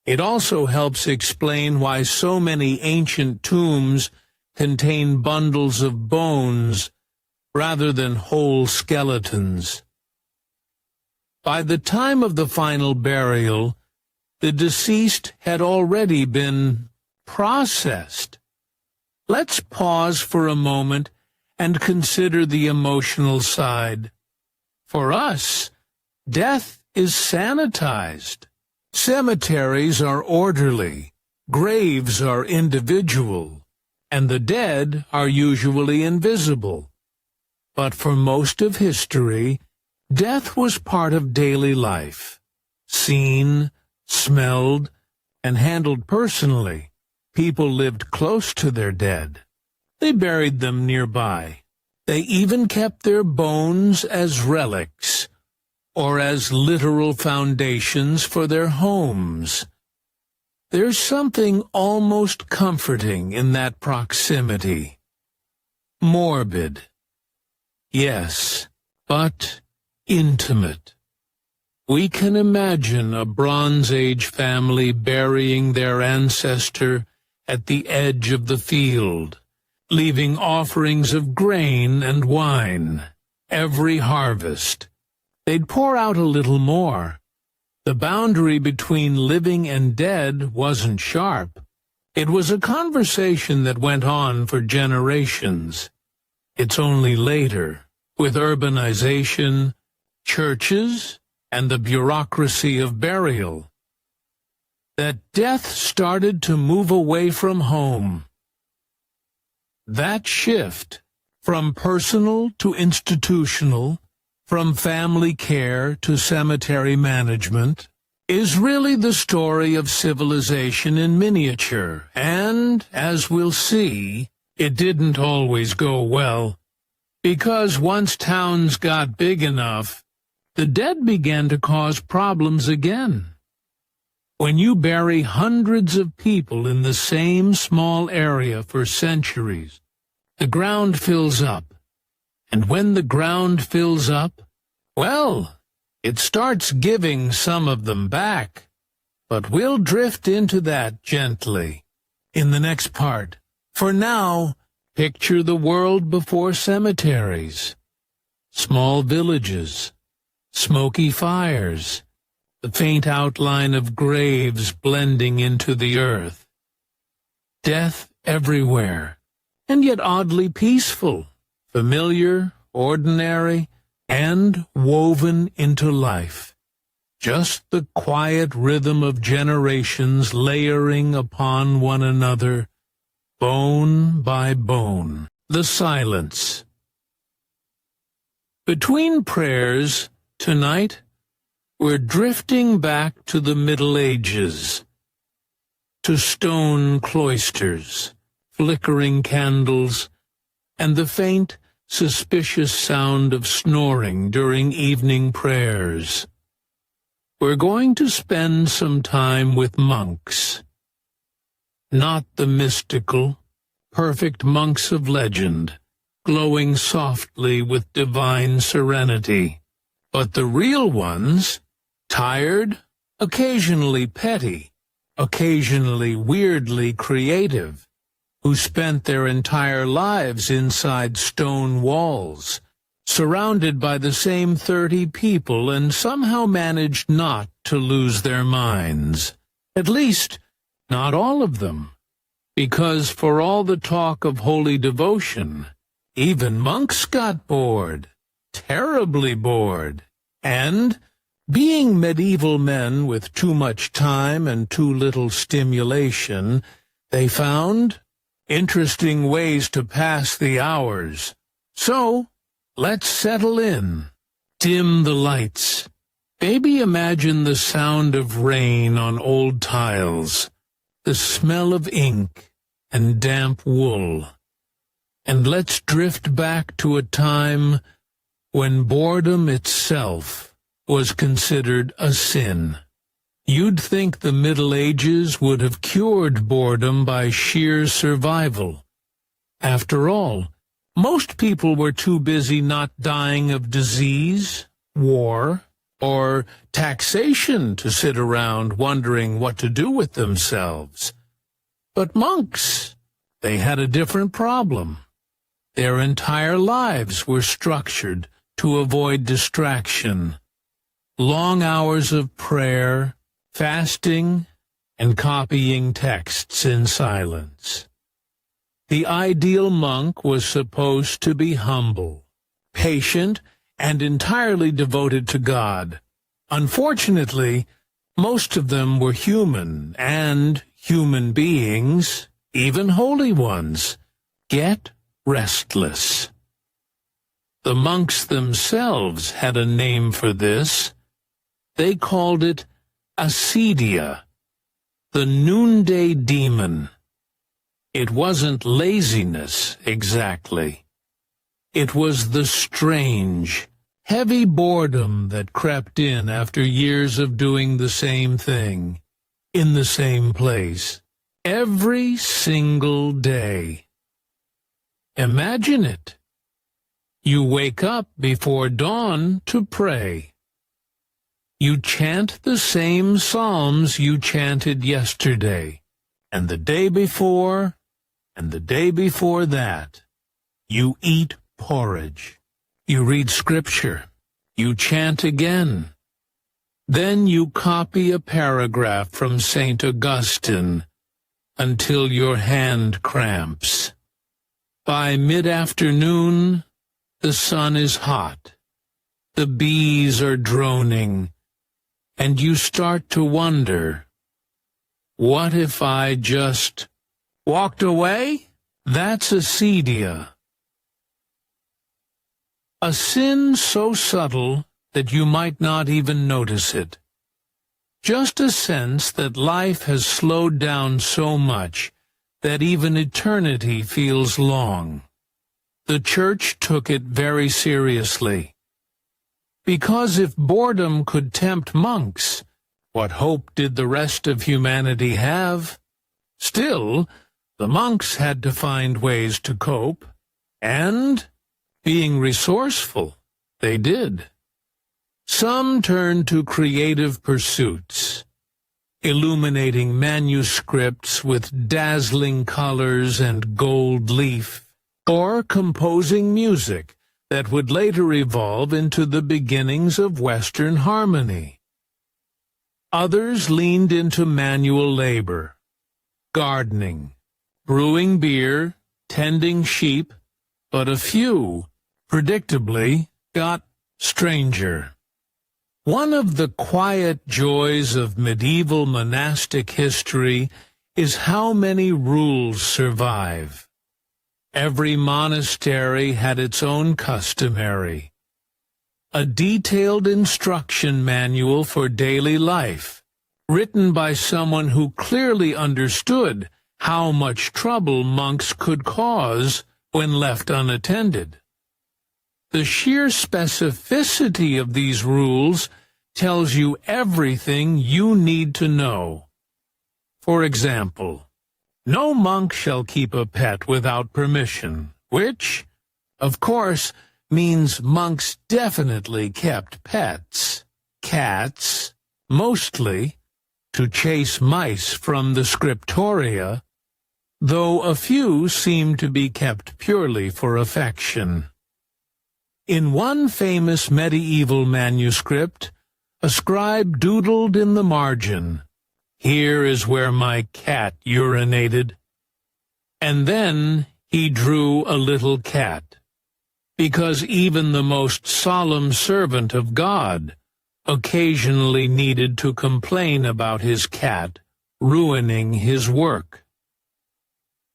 It also helps explain why so many ancient tombs contain bundles of bones rather than whole skeletons. By the time of the final burial, the deceased had already been processed. Let's pause for a moment and consider the emotional side. For us, death is sanitized. Cemeteries are orderly, graves are individual, and the dead are usually invisible. But for most of history, death was part of daily life, seen, smelled, and handled personally. People lived close to their dead. They buried them nearby. They even kept their bones as relics, or as literal foundations for their homes. There's something almost comforting in that proximity. Morbid, yes, but intimate. We can imagine a Bronze Age family burying their ancestor at the edge of the field, leaving offerings of grain and wine. Every harvest, they'd pour out a little more. The boundary between living and dead wasn't sharp. It was a conversation that went on for generations. It's only later, with urbanization, churches, and the bureaucracy of burial, that death started to move away from home. That shift, from personal to institutional, from family care to cemetery management, is really the story of civilization in miniature, and, as we'll see, it didn't always go well. Because once towns got big enough, the dead began to cause problems again. When you bury hundreds of people in the same small area for centuries, the ground fills up. And when the ground fills up, well, it starts giving some of them back. But we'll drift into that gently in the next part. For now, picture the world before cemeteries. Small villages, smoky fires, the faint outline of graves blending into the earth. Death everywhere, and yet oddly peaceful, familiar, ordinary, and woven into life. Just the quiet rhythm of generations layering upon one another, bone by bone. The silence. Between prayers, tonight, we're drifting back to the Middle Ages, to stone cloisters, flickering candles, and the faint, suspicious sound of snoring during evening prayers. we're going to spend some time with monks. Not the mystical, perfect monks of legend, glowing softly with divine serenity, but the real ones, tired, occasionally petty, occasionally weirdly creative, who spent their entire lives inside stone walls, surrounded by the same 30 people, and somehow managed not to lose their minds. At least, not all of them, because for all the talk of holy devotion, even monks got bored, terribly bored, and, being medieval men with too much time and too little stimulation, they found interesting ways to pass the hours. So, let's settle in. Dim the lights. Maybe imagine the sound of rain on old tiles, the smell of ink and damp wool. And let's drift back to a time when boredom itself was considered a sin. You'd think the Middle Ages would have cured boredom by sheer survival. After all, most people were too busy not dying of disease, war, or taxation to sit around wondering what to do with themselves. But monks, they had a different problem. Their entire lives were structured to avoid distraction. Long hours of prayer, fasting, and copying texts in silence. The ideal monk was supposed to be humble, patient, and entirely devoted to God. Unfortunately, most of them were human, and human beings, even holy ones, get restless. The monks themselves had a name for this. They called it acedia, the noonday demon. It wasn't laziness, exactly. It was the strange, heavy boredom that crept in after years of doing the same thing, in the same place, every single day. Imagine it. You wake up before dawn to pray. You chant the same psalms you chanted yesterday, and the day before, and the day before that. You eat porridge. You read scripture. You chant again. Then you copy a paragraph from St. Augustine until your hand cramps. By mid-afternoon, the sun is hot. The bees are droning. And you start to wonder, what if I just walked away? That's acedia. A sin so subtle that you might not even notice it. Just a sense that life has slowed down so much that even eternity feels long. The Church took it very seriously. Because if boredom could tempt monks, what hope did the rest of humanity have? Still, the monks had to find ways to cope, and, being resourceful, they did. Some turned to creative pursuits, illuminating manuscripts with dazzling colors and gold leaf, or composing music that would later evolve into the beginnings of Western harmony. Others leaned into manual labor, gardening, brewing beer, tending sheep, but a few, predictably, got stranger. One of the quiet joys of medieval monastic history is how many rules survive. Every monastery had its own customary, a detailed instruction manual for daily life, written by someone who clearly understood how much trouble monks could cause when left unattended. The sheer specificity of these rules tells you everything you need to know. For example, no monk shall keep a pet without permission, which, of course, means monks definitely kept pets, cats, mostly, to chase mice from the scriptoria, though a few seem to be kept purely for affection. In one famous medieval manuscript, a scribe doodled in the margin, "Here is where my cat urinated." And then he drew a little cat, because even the most solemn servant of God occasionally needed to complain about his cat ruining his work.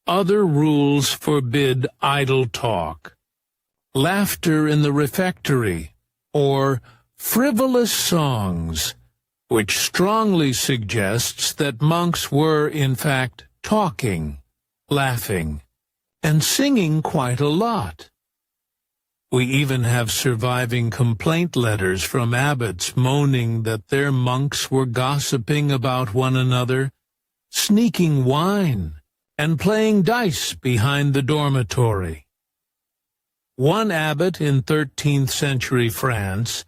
Other rules forbid idle talk, laughter in the refectory, or frivolous songs, which strongly suggests that monks were, in fact, talking, laughing, and singing quite a lot. We even have surviving complaint letters from abbots moaning that their monks were gossiping about one another, sneaking wine, and playing dice behind the dormitory. One abbot in 13th century France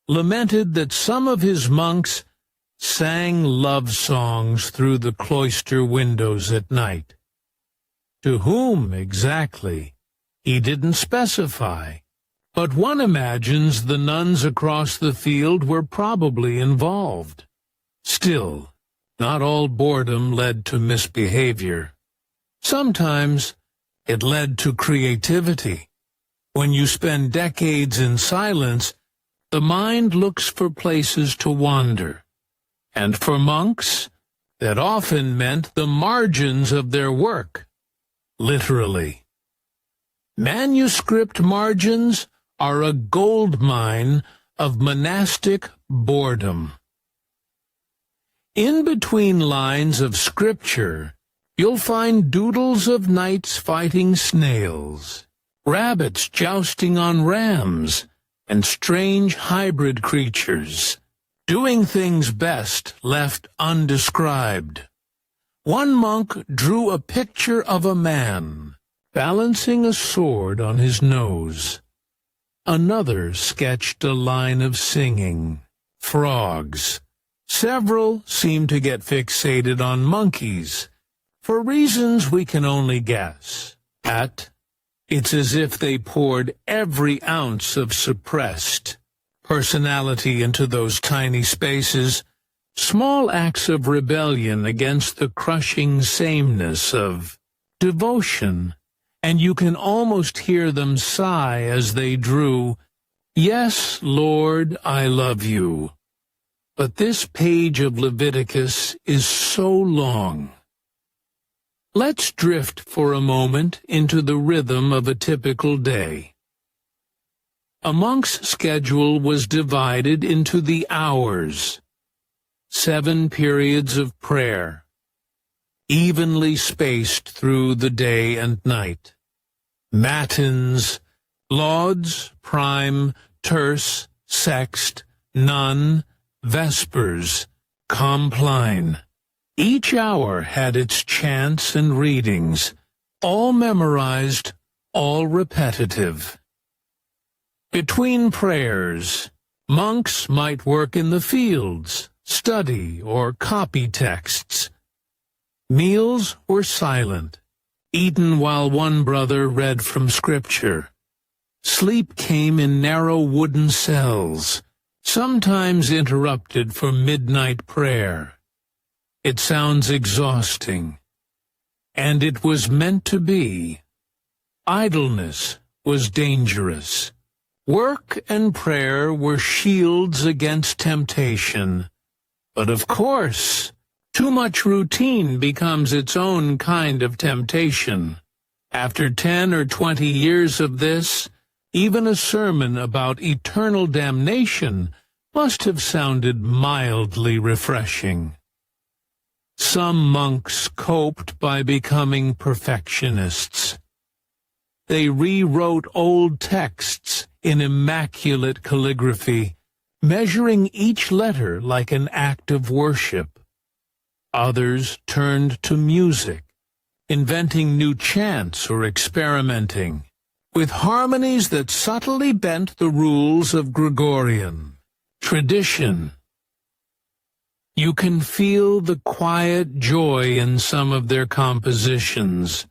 lamented that some of his monks sang love songs through the cloister windows at night. To whom exactly, he didn't specify, but one imagines the nuns across the field were probably involved. Still, not all boredom led to misbehavior. Sometimes it led to creativity. When you spend decades in silence, the mind looks for places to wander. And for monks, that often meant the margins of their work, literally. Manuscript margins are a gold mine of monastic boredom. In between lines of scripture, you'll find doodles of knights fighting snails, rabbits jousting on rams, and strange hybrid creatures, doing things best left undescribed. One monk drew a picture of a man balancing a sword on his nose. Another sketched a line of singing, frogs. Several seemed to get fixated on monkeys, for reasons we can only guess at. It's as if they poured every ounce of suppressed personality into those tiny spaces, small acts of rebellion against the crushing sameness of devotion, and you can almost hear them sigh as they drew, "Yes, Lord, I love you." But this page of Leviticus is so long. Let's drift for a moment into the rhythm of a typical day. A monk's schedule was divided into the hours, 7 periods of prayer, evenly spaced through the day and night. Matins, lauds, prime, terce, sext, none, vespers, compline. Each hour had its chants and readings, all memorized, all repetitive. Between prayers, monks might work in the fields, study, or copy texts. Meals were silent, eaten while one brother read from Scripture. Sleep came in narrow wooden cells, sometimes interrupted for midnight prayer. It sounds exhausting, and it was meant to be. Idleness was dangerous. Work and prayer were shields against temptation. But of course, too much routine becomes its own kind of temptation. After 10 or 20 years of this, even a sermon about eternal damnation must have sounded mildly refreshing. Some monks coped by becoming perfectionists. They rewrote old texts in immaculate calligraphy, measuring each letter like an act of worship. Others turned to music, inventing new chants or experimenting with harmonies that subtly bent the rules of Gregorian tradition. You can feel the quiet joy in some of their compositions,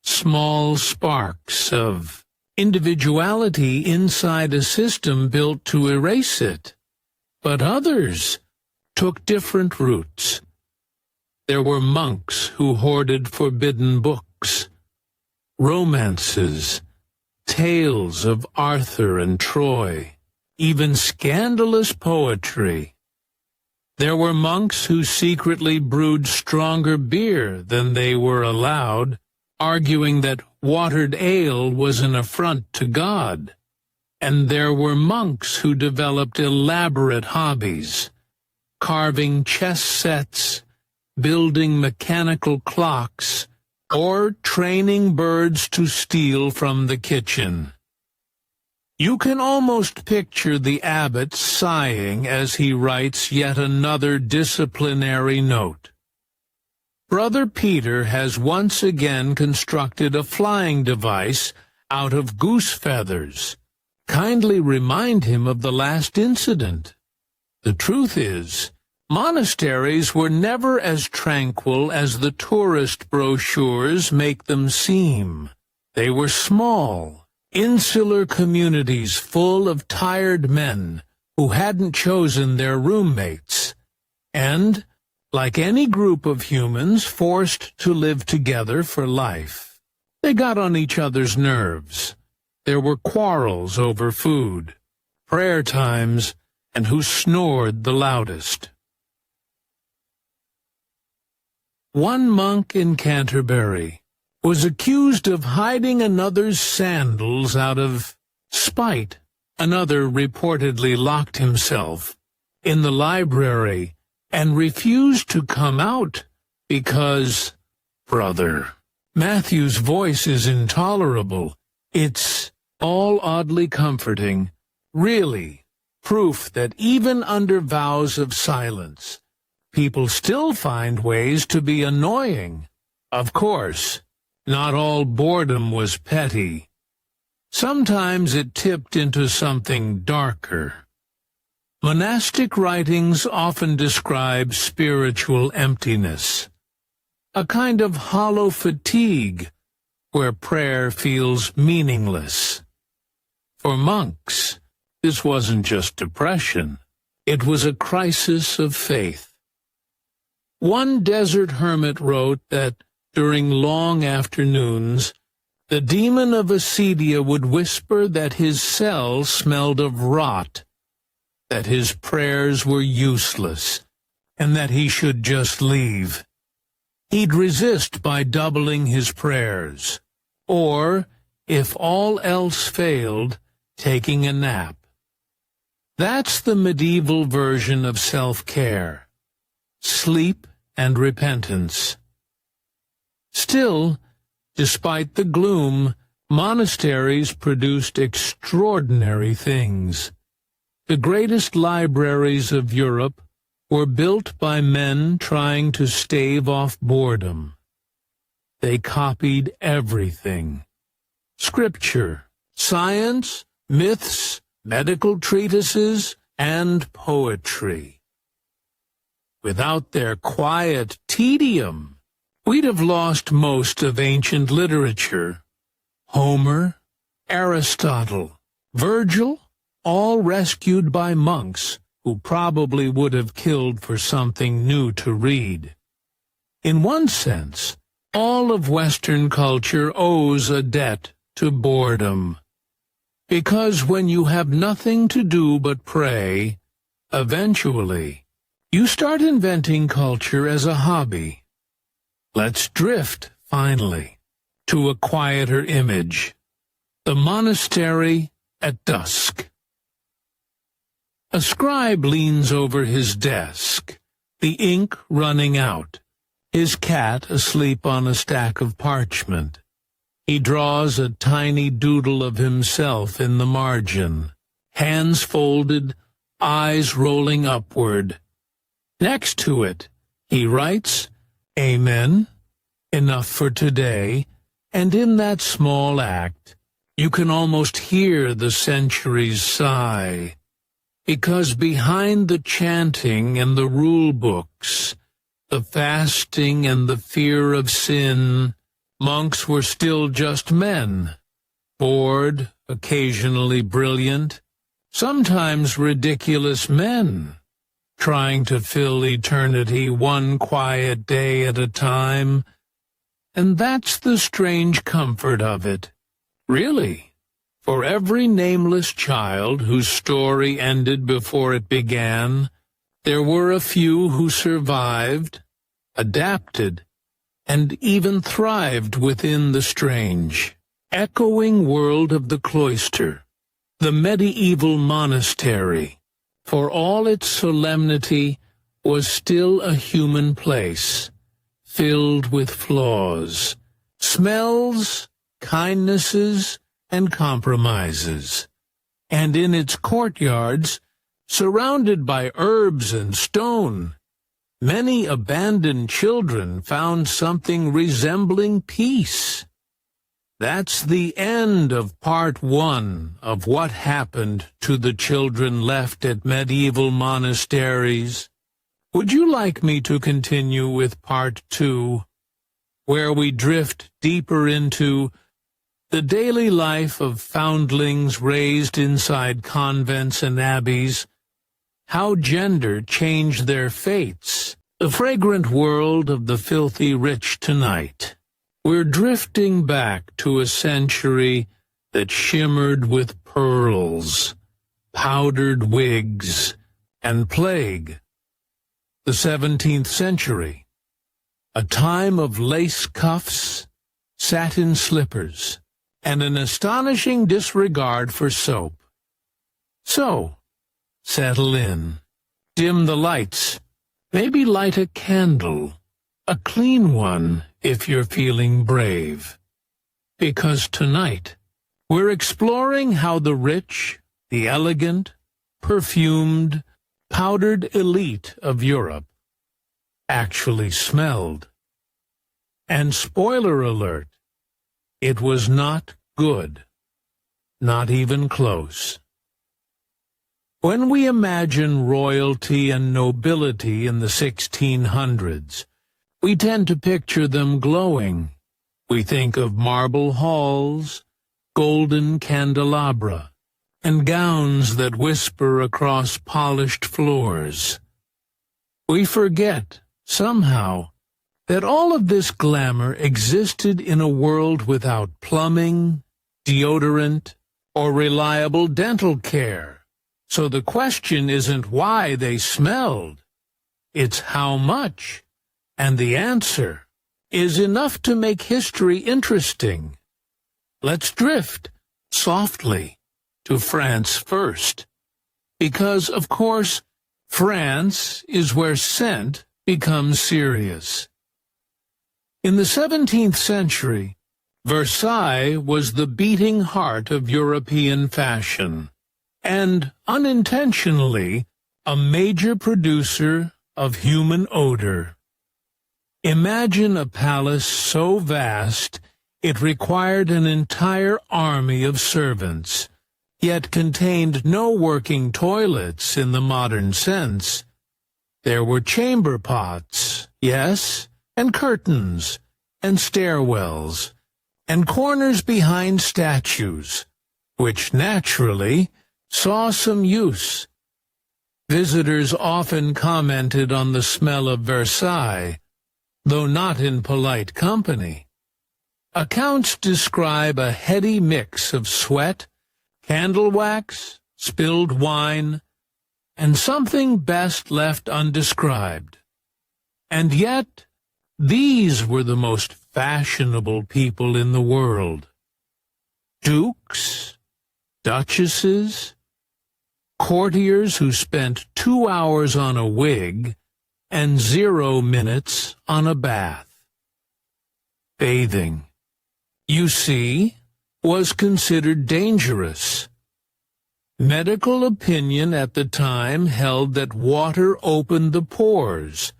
small sparks of individuality inside a system built to erase it. But others took different routes. There were monks who hoarded forbidden books, romances, tales of Arthur and Troy, even scandalous poetry. There were monks who secretly brewed stronger beer than they were allowed, arguing that watered ale was an affront to God. And there were monks who developed elaborate hobbies, carving chess sets, building mechanical clocks, or training birds to steal from the kitchen. You can almost picture the abbot sighing as he writes yet another disciplinary note. Brother Peter has once again constructed a flying device out of goose feathers. Kindly remind him of the last incident. The truth is, monasteries were never as tranquil as the tourist brochures make them seem. They were small, insular communities full of tired men who hadn't chosen their roommates, and, like any group of humans forced to live together for life, they got on each other's nerves. There were quarrels over food, prayer times, and who snored the loudest. One monk in Canterbury was accused of hiding another's sandals out of spite. Another reportedly locked himself in the library and refused to come out because, brother, Matthew's voice is intolerable. It's all oddly comforting, really, proof that even under vows of silence, people still find ways to be annoying. Of course, not all boredom was petty. Sometimes it tipped into something darker. Monastic writings often describe spiritual emptiness, a kind of hollow fatigue where prayer feels meaningless. For monks, this wasn't just depression, it was a crisis of faith. One desert hermit wrote that during long afternoons, the demon of acedia would whisper that his cell smelled of rot, that his prayers were useless, and that he should just leave. He'd resist by doubling his prayers, or, if all else failed, taking a nap. That's the medieval version of self-care, sleep and repentance. Still, despite the gloom, monasteries produced extraordinary things. The greatest libraries of Europe were built by men trying to stave off boredom. They copied everything: scripture, science, myths, medical treatises, and poetry. Without their quiet tedium, we'd have lost most of ancient literature. Homer, Aristotle, Virgil, all rescued by monks who probably would have killed for something new to read. In one sense, all of Western culture owes a debt to boredom. Because when you have nothing to do but pray, eventually, you start inventing culture as a hobby. Let's drift, finally, to a quieter image: the monastery at dusk. A scribe leans over his desk, the ink running out, his cat asleep on a stack of parchment. He draws a tiny doodle of himself in the margin, hands folded, eyes rolling upward. Next to it, he writes, "Amen, enough for today," and in that small act, you can almost hear the centuries sigh, because behind the chanting and the rule books, the fasting and the fear of sin, monks were still just men, bored, occasionally brilliant, sometimes ridiculous men, trying to fill eternity one quiet day at a time. And that's the strange comfort of it. Really, for every nameless child whose story ended before it began, there were a few who survived, adapted, and even thrived within the strange, echoing world of the cloister, the medieval monastery. For all its solemnity, was still a human place, filled with flaws, smells, kindnesses, and compromises. And in its courtyards, surrounded by herbs and stone, many abandoned children found something resembling peace. That's the end of part 1 of what happened to the children left at medieval monasteries. Would you like me to continue with part 2, where we drift deeper into the daily life of foundlings raised inside convents and abbeys, how gender changed their fates, the fragrant world of the filthy rich tonight? We're drifting back to a century that shimmered with pearls, powdered wigs, and plague. The 17th century, a time of lace cuffs, satin slippers, and an astonishing disregard for soap. So, settle in, dim the lights, maybe light a candle, a clean one if you're feeling brave. Because tonight, we're exploring how the rich, the elegant, perfumed, powdered elite of Europe actually smelled. And spoiler alert, it was not good, not even close. When we imagine royalty and nobility in the 1600s, we tend to picture them glowing. We think of marble halls, golden candelabra, and gowns that whisper across polished floors. We forget, somehow, that all of this glamour existed in a world without plumbing, deodorant, or reliable dental care. So the question isn't why they smelled, it's how much. And the answer is enough to make history interesting. Let's drift, softly, to France first. Because, of course, France is where scent becomes serious. In the 17th century, Versailles was the beating heart of European fashion, and, unintentionally, a major producer of human odor. Imagine a palace so vast it required an entire army of servants, yet contained no working toilets in the modern sense. There were chamber pots, yes, and curtains, and stairwells, and corners behind statues, which naturally saw some use. Visitors often commented on the smell of Versailles, though not in polite company. Accounts describe a heady mix of sweat, candle wax, spilled wine, and something best left undescribed. And yet, these were the most fashionable people in the world. Dukes, duchesses, courtiers who spent 2 hours on a wig and 0 minutes on a bath. Bathing, you see, was considered dangerous. Medical opinion at the time held that water opened the pores,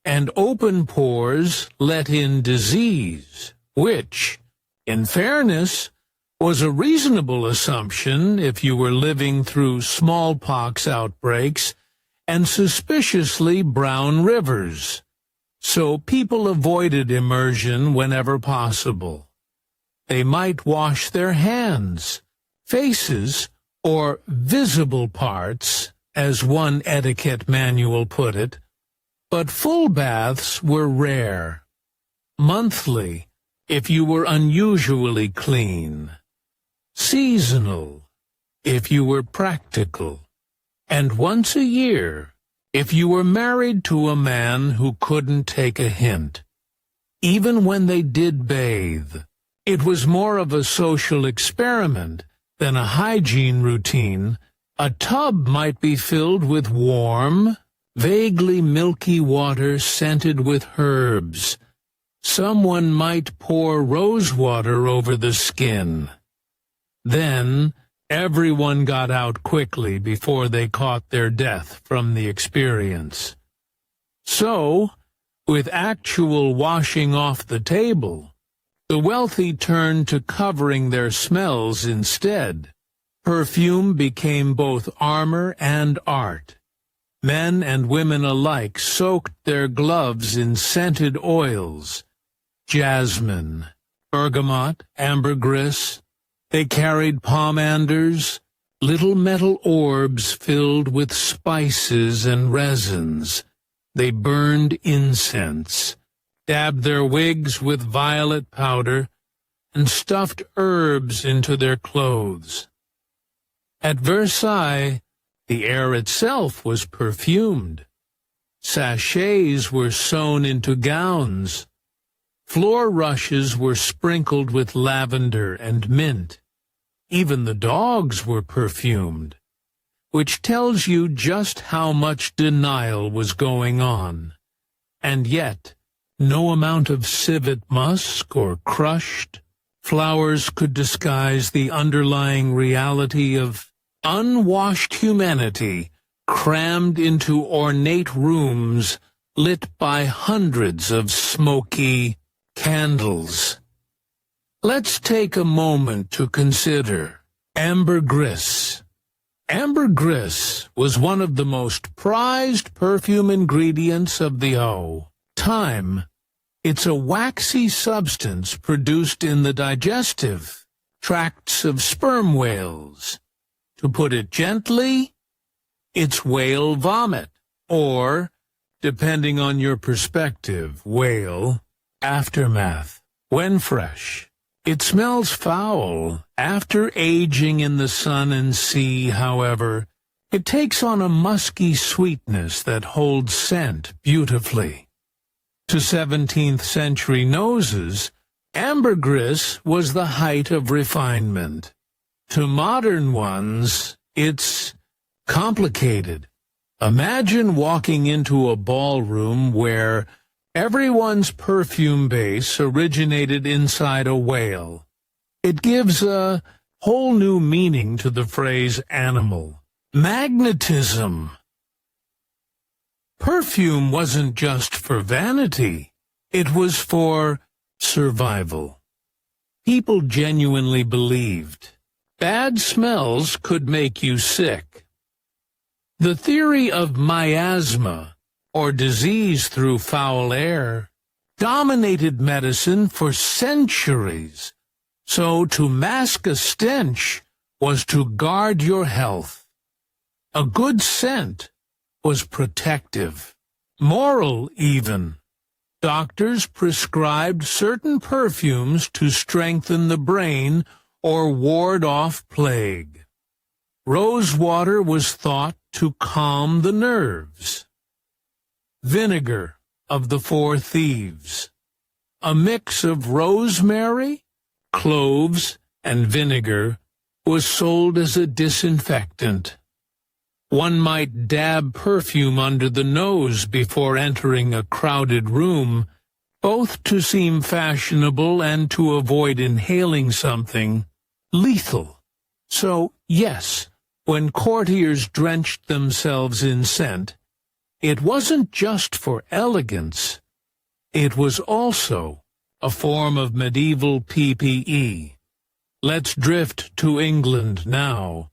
and open pores let in disease, which, in fairness, was a reasonable assumption if you were living through smallpox outbreaks and suspiciously brown rivers, so people avoided immersion whenever possible. They might wash their hands, faces, or visible parts, as one etiquette manual put it, but full baths were rare. Monthly, if you were unusually clean. Seasonal, if you were practical. And once a year, if you were married to a man who couldn't take a hint. Even when they did bathe, it was more of a social experiment than a hygiene routine. A tub might be filled with warm, vaguely milky water scented with herbs. Someone might pour rose water over the skin. Then, everyone got out quickly before they caught their death from the experience. So, with actual washing off the table, the wealthy turned to covering their smells instead. Perfume became both armor and art. Men and women alike soaked their gloves in scented oils, jasmine, bergamot, ambergris. They carried pomanders, little metal orbs filled with spices and resins. They burned incense, dabbed their wigs with violet powder, and stuffed herbs into their clothes. At Versailles, the air itself was perfumed. Sachets were sewn into gowns. Floor rushes were sprinkled with lavender and mint. Even the dogs were perfumed, which tells you just how much denial was going on. And yet, no amount of civet musk or crushed flowers could disguise the underlying reality of unwashed humanity crammed into ornate rooms lit by hundreds of smoky candles. Let's take a moment to consider ambergris. Ambergris was one of the most prized perfume ingredients of the time. It's a waxy substance produced in the digestive tracts of sperm whales. To put it gently, it's whale vomit, or, depending on your perspective, whale aftermath. When fresh, it smells foul. After aging in the sun and sea, however, it takes on a musky sweetness that holds scent beautifully. To 17th century noses, ambergris was the height of refinement. To modern ones, it's complicated. Imagine walking into a ballroom where everyone's perfume base originated inside a whale. It gives a whole new meaning to the phrase animal. Magnetism. Perfume wasn't just for vanity. It was for survival. People genuinely believed bad smells could make you sick. The theory of miasma, or disease through foul air, dominated medicine for centuries. So to mask a stench was to guard your health. A good scent was protective, moral even. Doctors prescribed certain perfumes to strengthen the brain or ward off plague. Rose water was thought to calm the nerves. Vinegar of the Four Thieves. A mix of rosemary, cloves, and vinegar was sold as a disinfectant. One might dab perfume under the nose before entering a crowded room, both to seem fashionable and to avoid inhaling something lethal. So, yes, When courtiers drenched themselves in scent, it wasn't just for elegance. It was also a form of medieval PPE. Let's drift to England now,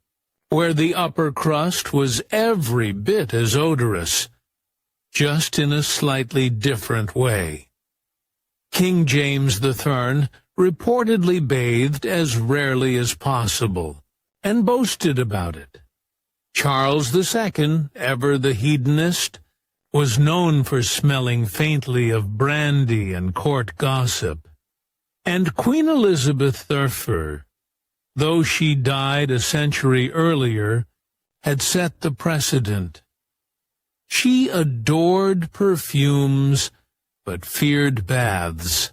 where the upper crust was every bit as odorous, just in a slightly different way. King James III reportedly bathed as rarely as possible, and boasted about it. Charles II, ever the hedonist, was known for smelling faintly of brandy and court gossip. And Queen Elizabeth III, though she died a century earlier, had set the precedent. She adored perfumes, but feared baths.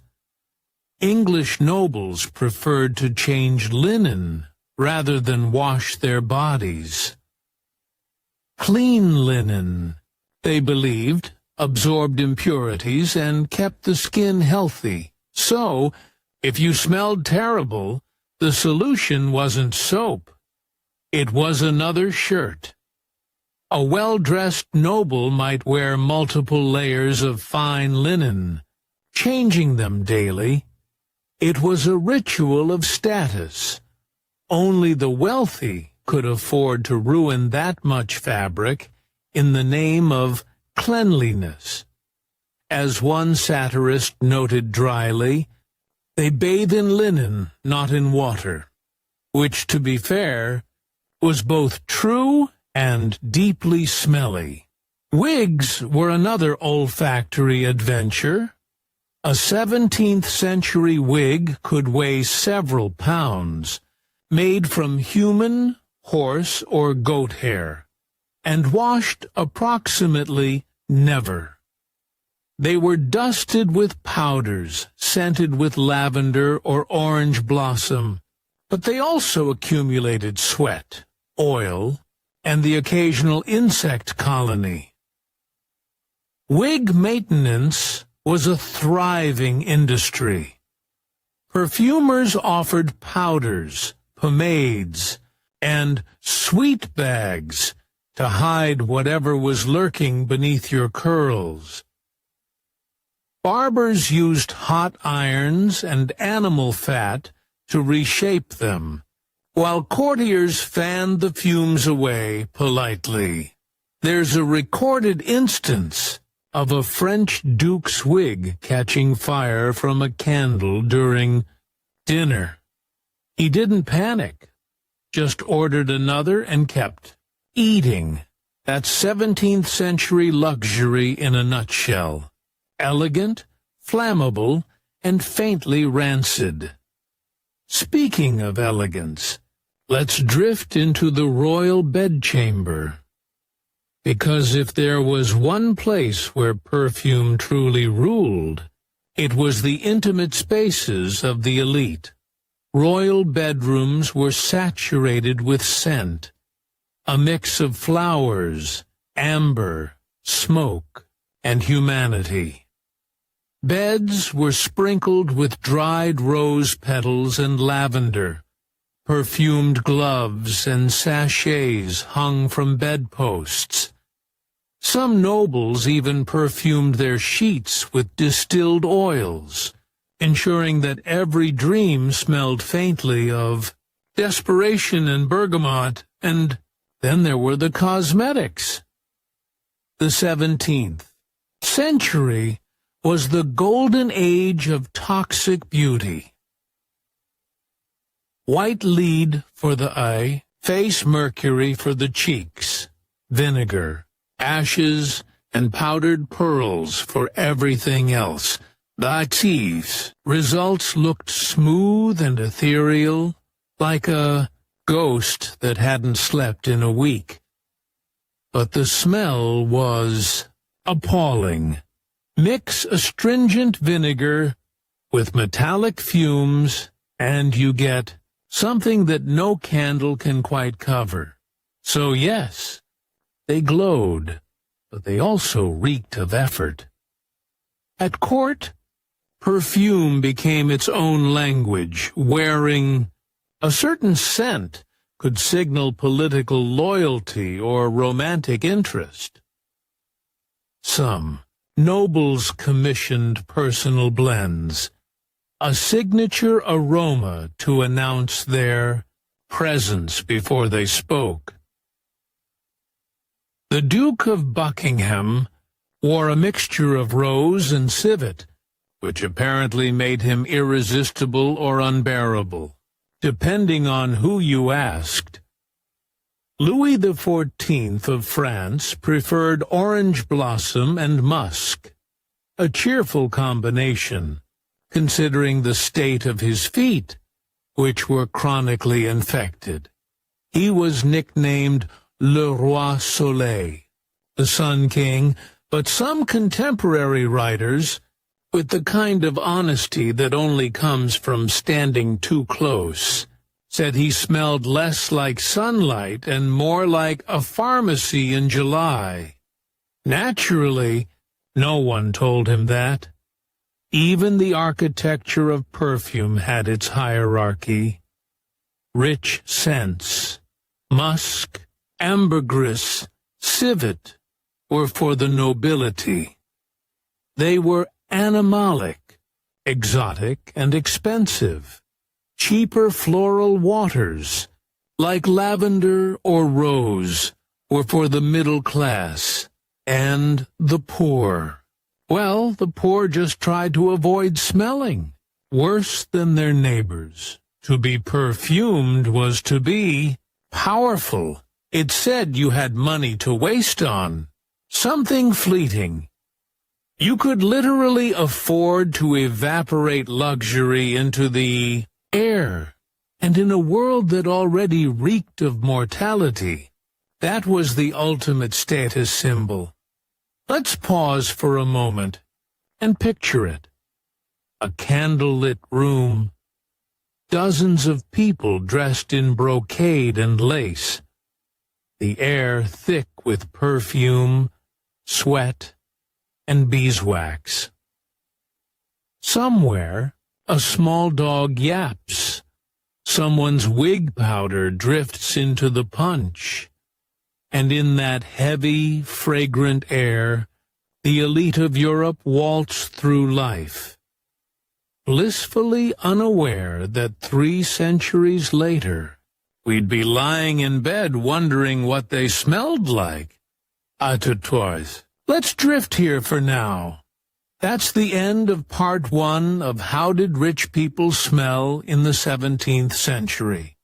English nobles preferred to change linen rather than wash their bodies. Clean linen, they believed, absorbed impurities and kept the skin healthy. So, if you smelled terrible, the solution wasn't soap. It was another shirt. A well-dressed noble might wear multiple layers of fine linen, changing them daily. It was a ritual of status. Only the wealthy could afford to ruin that much fabric in the name of cleanliness. As one satirist noted dryly, they bathe in linen, not in water, which, to be fair, was both true and deeply smelly. Wigs were another olfactory adventure. A 17th-century wig could weigh several pounds, made from human, horse, or goat hair, and washed approximately never. They were dusted with powders, scented with lavender or orange blossom, but they also accumulated sweat, oil, and the occasional insect colony. Wig maintenance was a thriving industry. Perfumers offered powders, pomades, and sweet bags to hide whatever was lurking beneath your curls. Barbers used hot irons and animal fat to reshape them, while courtiers fanned the fumes away politely. There's a recorded instance of a French duke's wig catching fire from a candle during dinner. He didn't panic, just ordered another and kept eating. That's 17th century luxury in a nutshell. Elegant, flammable, and faintly rancid. Speaking of elegance, let's drift into the royal bedchamber. Because if there was one place where perfume truly ruled, it was the intimate spaces of the elite. Royal bedrooms were saturated with scent, a mix of flowers, amber, smoke, and humanity. Beds were sprinkled with dried rose petals and lavender. Perfumed gloves and sachets hung from bedposts. Some nobles even perfumed their sheets with distilled oils, ensuring that every dream smelled faintly of desperation and bergamot, and then there were the cosmetics. The 17th century was the golden age of toxic beauty. White lead for the eye, face mercury for the cheeks, vinegar, ashes, and powdered pearls for everything else. That's results looked smooth and ethereal, like a ghost that hadn't slept in a week. But the smell was appalling. Mix astringent vinegar with metallic fumes, and you get something that no candle can quite cover. So yes, they glowed, but they also reeked of effort. At court, perfume became its own language, wearing a certain scent could signal political loyalty or romantic interest. Some nobles commissioned personal blends, a signature aroma to announce their presence before they spoke. The Duke of Buckingham wore a mixture of rose and civet, which apparently made him irresistible or unbearable, depending on who you asked. Louis XIV of France preferred orange blossom and musk, a cheerful combination, considering the state of his feet, which were chronically infected. He was nicknamed Le Roi Soleil, the Sun King, but some contemporary writers, with the kind of honesty that only comes from standing too close, said he smelled less like sunlight and more like a pharmacy in July. Naturally, no one told him that. Even the architecture of perfume had its hierarchy. Rich scents, musk, ambergris, civet, were for the nobility. They were animalic, exotic, and expensive. Cheaper floral waters, like lavender or rose, were for the middle class, and the poor. Well, the poor just tried to avoid smelling, worse than their neighbors. To be perfumed was to be powerful. It said you had money to waste on, something fleeting. You could literally afford to evaporate luxury into the air, and in a world that already reeked of mortality, that was the ultimate status symbol. Let's pause for a moment and picture it. A candlelit room, dozens of people dressed in brocade and lace, the air thick with perfume, sweat, and beeswax. Somewhere, a small dog yaps. Someone's wig powder drifts into the punch. And in that heavy, fragrant air, the elite of Europe waltz through life, blissfully unaware that 3 centuries later, we'd be lying in bed wondering what they smelled like. À tout tours. Let's drift here for now. That's the end of part 1 of How Did Rich People Smell in the 17th Century.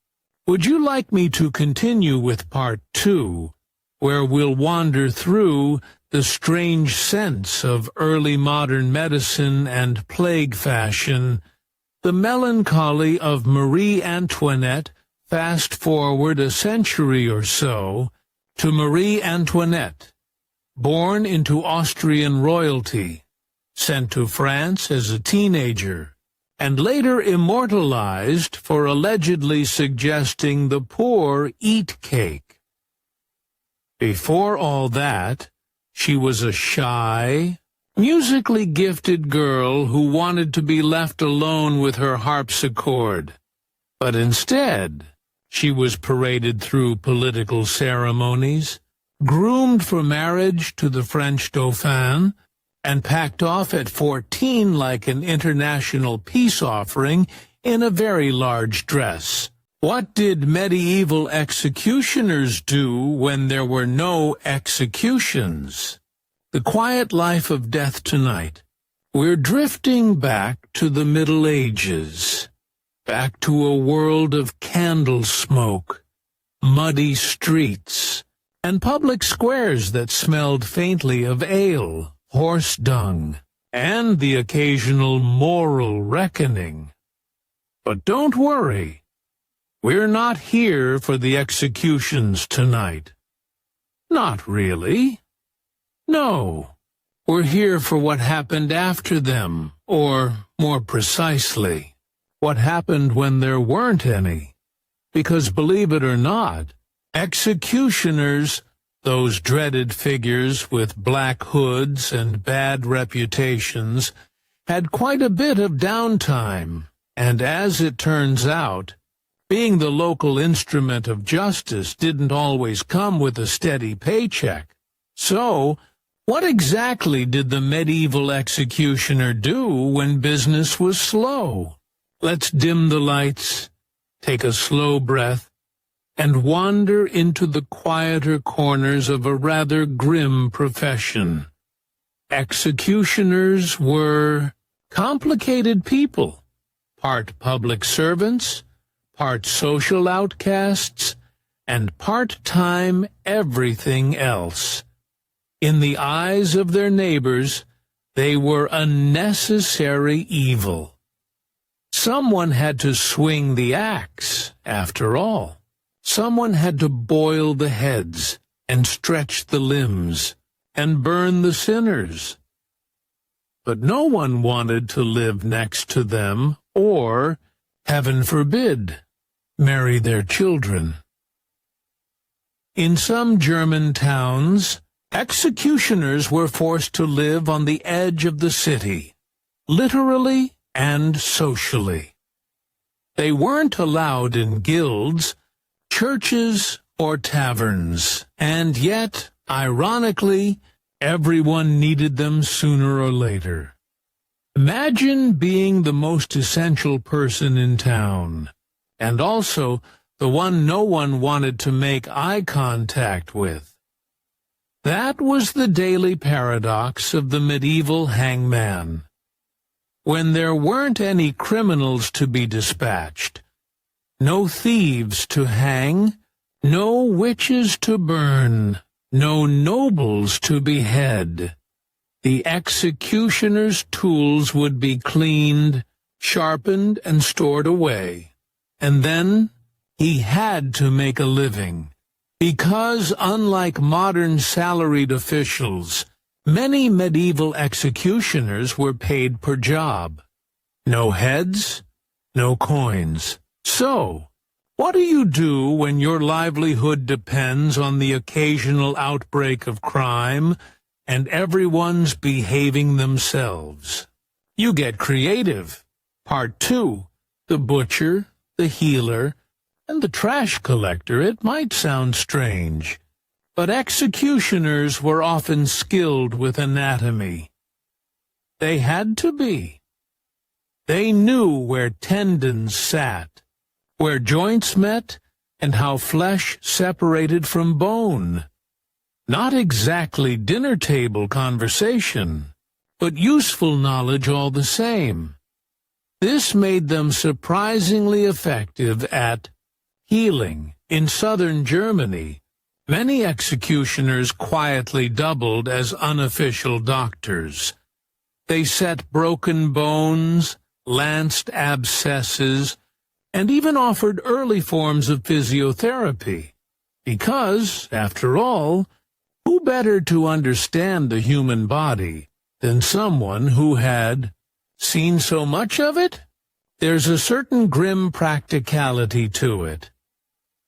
Would you like me to continue with part 2, where we'll wander through the strange scents of early modern medicine and plague fashion, the melancholy of Marie Antoinette, fast forward a century or so, to Marie Antoinette, born into Austrian royalty, sent to France as a teenager, and later immortalized for allegedly suggesting the poor eat cake. Before all that, she was a shy, musically gifted girl who wanted to be left alone with her harpsichord. But instead, she was paraded through political ceremonies, groomed for marriage to the French Dauphin, and packed off at 14 like an international peace offering in a very large dress. What did medieval executioners do when there were no executions? The quiet life of death tonight. We're drifting back to the Middle Ages, back to a world of candle smoke, muddy streets, and public squares that smelled faintly of ale, horse dung, and the occasional moral reckoning. But don't worry, we're not here for the executions tonight. Not really. No, we're here for what happened after them, or, more precisely, what happened when there weren't any. Because, believe it or not, executioners, those dreaded figures with black hoods and bad reputations, had quite a bit of downtime, and as it turns out, Being the local instrument of justice didn't always come with a steady paycheck. So, what exactly did the medieval executioner do when business was slow? Let's dim the lights, take a slow breath, and wander into the quieter corners of a rather grim profession. Executioners were complicated people, part public servants, part social outcasts, and part-time everything else. In the eyes of their neighbors, they were a necessary evil. Someone had to swing the axe, after all. Someone had to boil the heads, and stretch the limbs, and burn the sinners. But no one wanted to live next to them, or, heaven forbid, marry their children. In some German towns, executioners were forced to live on the edge of the city, literally and socially. They weren't allowed in guilds, churches, or taverns, and yet, ironically, everyone needed them sooner or later. Imagine being the most essential person in town, and also the one no one wanted to make eye contact with. That was the daily paradox of the medieval hangman. When there weren't any criminals to be dispatched, no thieves to hang, no witches to burn, no nobles to behead, the executioner's tools would be cleaned, sharpened, and stored away. And then he had to make a living, because unlike modern salaried officials, many medieval executioners were paid per job. No heads, no coins. So, what do you do when your livelihood depends on the occasional outbreak of crime and everyone's behaving themselves? You get creative. Part 2, the butcher, the healer, and the trash collector. It might sound strange, but executioners were often skilled with anatomy. They had to be. They knew where tendons sat, where joints met, and how flesh separated from bone. Not exactly dinner-table conversation, but useful knowledge all the same. This made them surprisingly effective at healing. In southern Germany, many executioners quietly doubled as unofficial doctors. They set broken bones, lanced abscesses, and even offered early forms of physiotherapy. Because, after all, who better to understand the human body than someone who had seen so much of it? There's a certain grim practicality to it.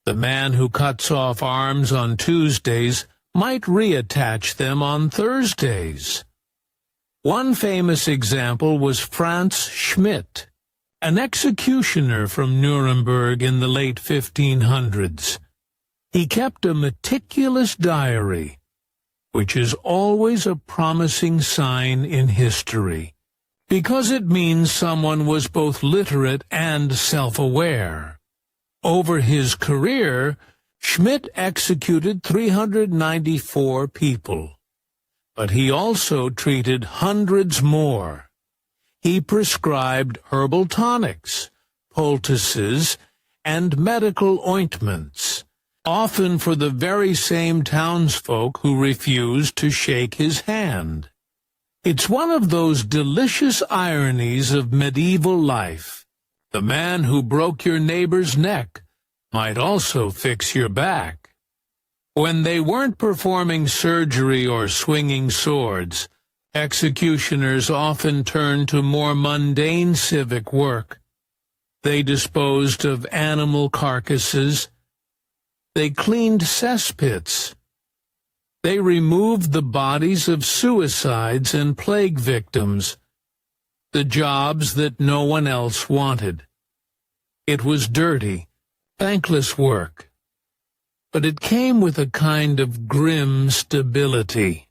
The man who cuts off arms on Tuesdays might reattach them on Thursdays. One famous example was Franz Schmidt, an executioner from Nuremberg in the late 1500s. He kept a meticulous diary, which is always a promising sign in history, because it means someone was both literate and self-aware. Over his career, Schmidt executed 394 people, but he also treated hundreds more. He prescribed herbal tonics, poultices, and medical ointments, often for the very same townsfolk who refused to shake his hand. It's one of those delicious ironies of medieval life. The man who broke your neighbor's neck might also fix your back. When they weren't performing surgery or swinging swords, executioners often turned to more mundane civic work. They disposed of animal carcasses. They cleaned cesspits. They removed the bodies of suicides and plague victims, the jobs that no one else wanted. It was dirty, thankless work. But it came with a kind of grim stability,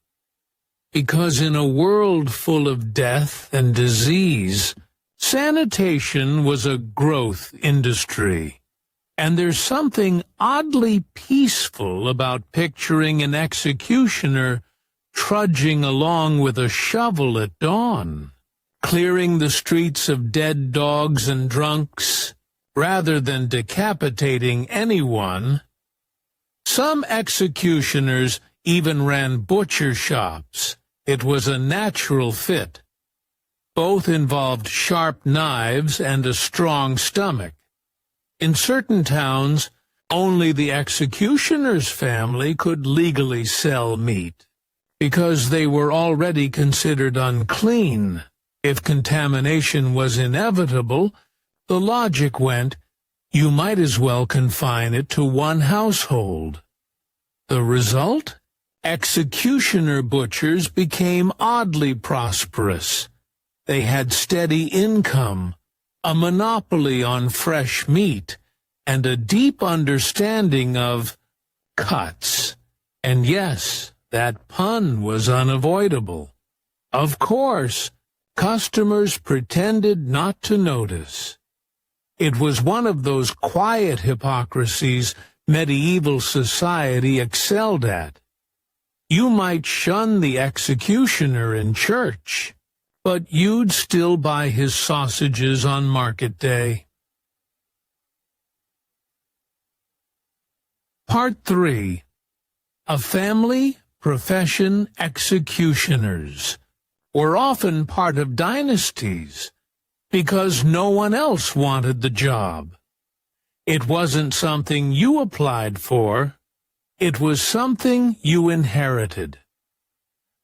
because in a world full of death and disease, sanitation was a growth industry. And there's something oddly peaceful about picturing an executioner trudging along with a shovel at dawn, clearing the streets of dead dogs and drunks, rather than decapitating anyone. Some executioners even ran butcher shops. It was a natural fit. Both involved sharp knives and a strong stomach. In certain towns, only the executioner's family could legally sell meat, because they were already considered unclean. If contamination was inevitable, the logic went, you might as well confine it to one household. The result? Executioner butchers became oddly prosperous. They had steady income, a monopoly on fresh meat, and a deep understanding of cuts. And yes, that pun was unavoidable. Of course, customers pretended not to notice. It was one of those quiet hypocrisies medieval society excelled at. You might shun the executioner in church, but you'd still buy his sausages on market day. Part 3. A family, profession, executioners were often part of dynasties because no one else wanted the job. It wasn't something you applied for, it was something you inherited.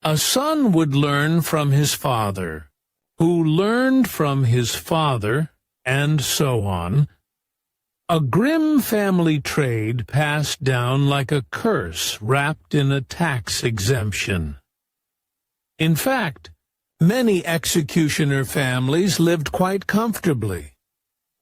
A son would learn from his father, who learned from his father, and so on. A grim family trade passed down like a curse wrapped in a tax exemption. In fact, many executioner families lived quite comfortably.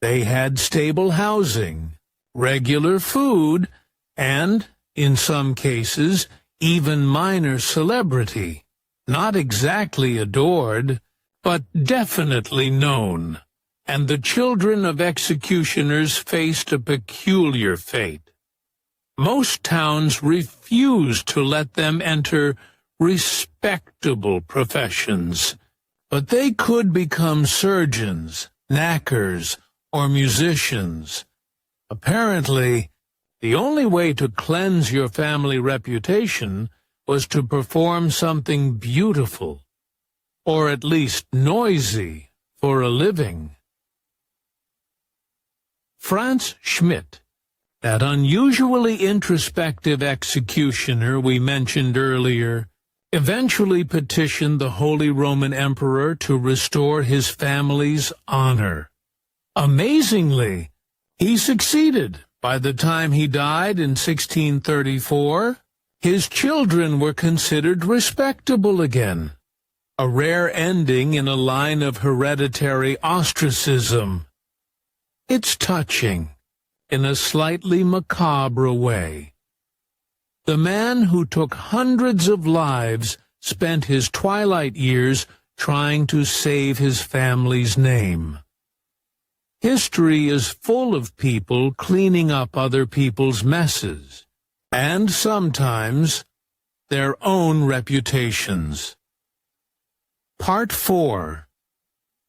They had stable housing, regular food, and, in some cases, even minor celebrity, not exactly adored, but definitely known, and the children of executioners faced a peculiar fate. Most towns refused to let them enter respectable professions, but they could become surgeons, knackers, or musicians. Apparently, the only way to cleanse your family reputation was to perform something beautiful, or at least noisy, for a living. Franz Schmidt, that unusually introspective executioner we mentioned earlier, eventually petitioned the Holy Roman Emperor to restore his family's honor. Amazingly, he succeeded. By the time he died in 1634, his children were considered respectable again, a rare ending in a line of hereditary ostracism. It's touching, in a slightly macabre way. The man who took hundreds of lives spent his twilight years trying to save his family's name. History is full of people cleaning up other people's messes, and sometimes their own reputations. Part 4.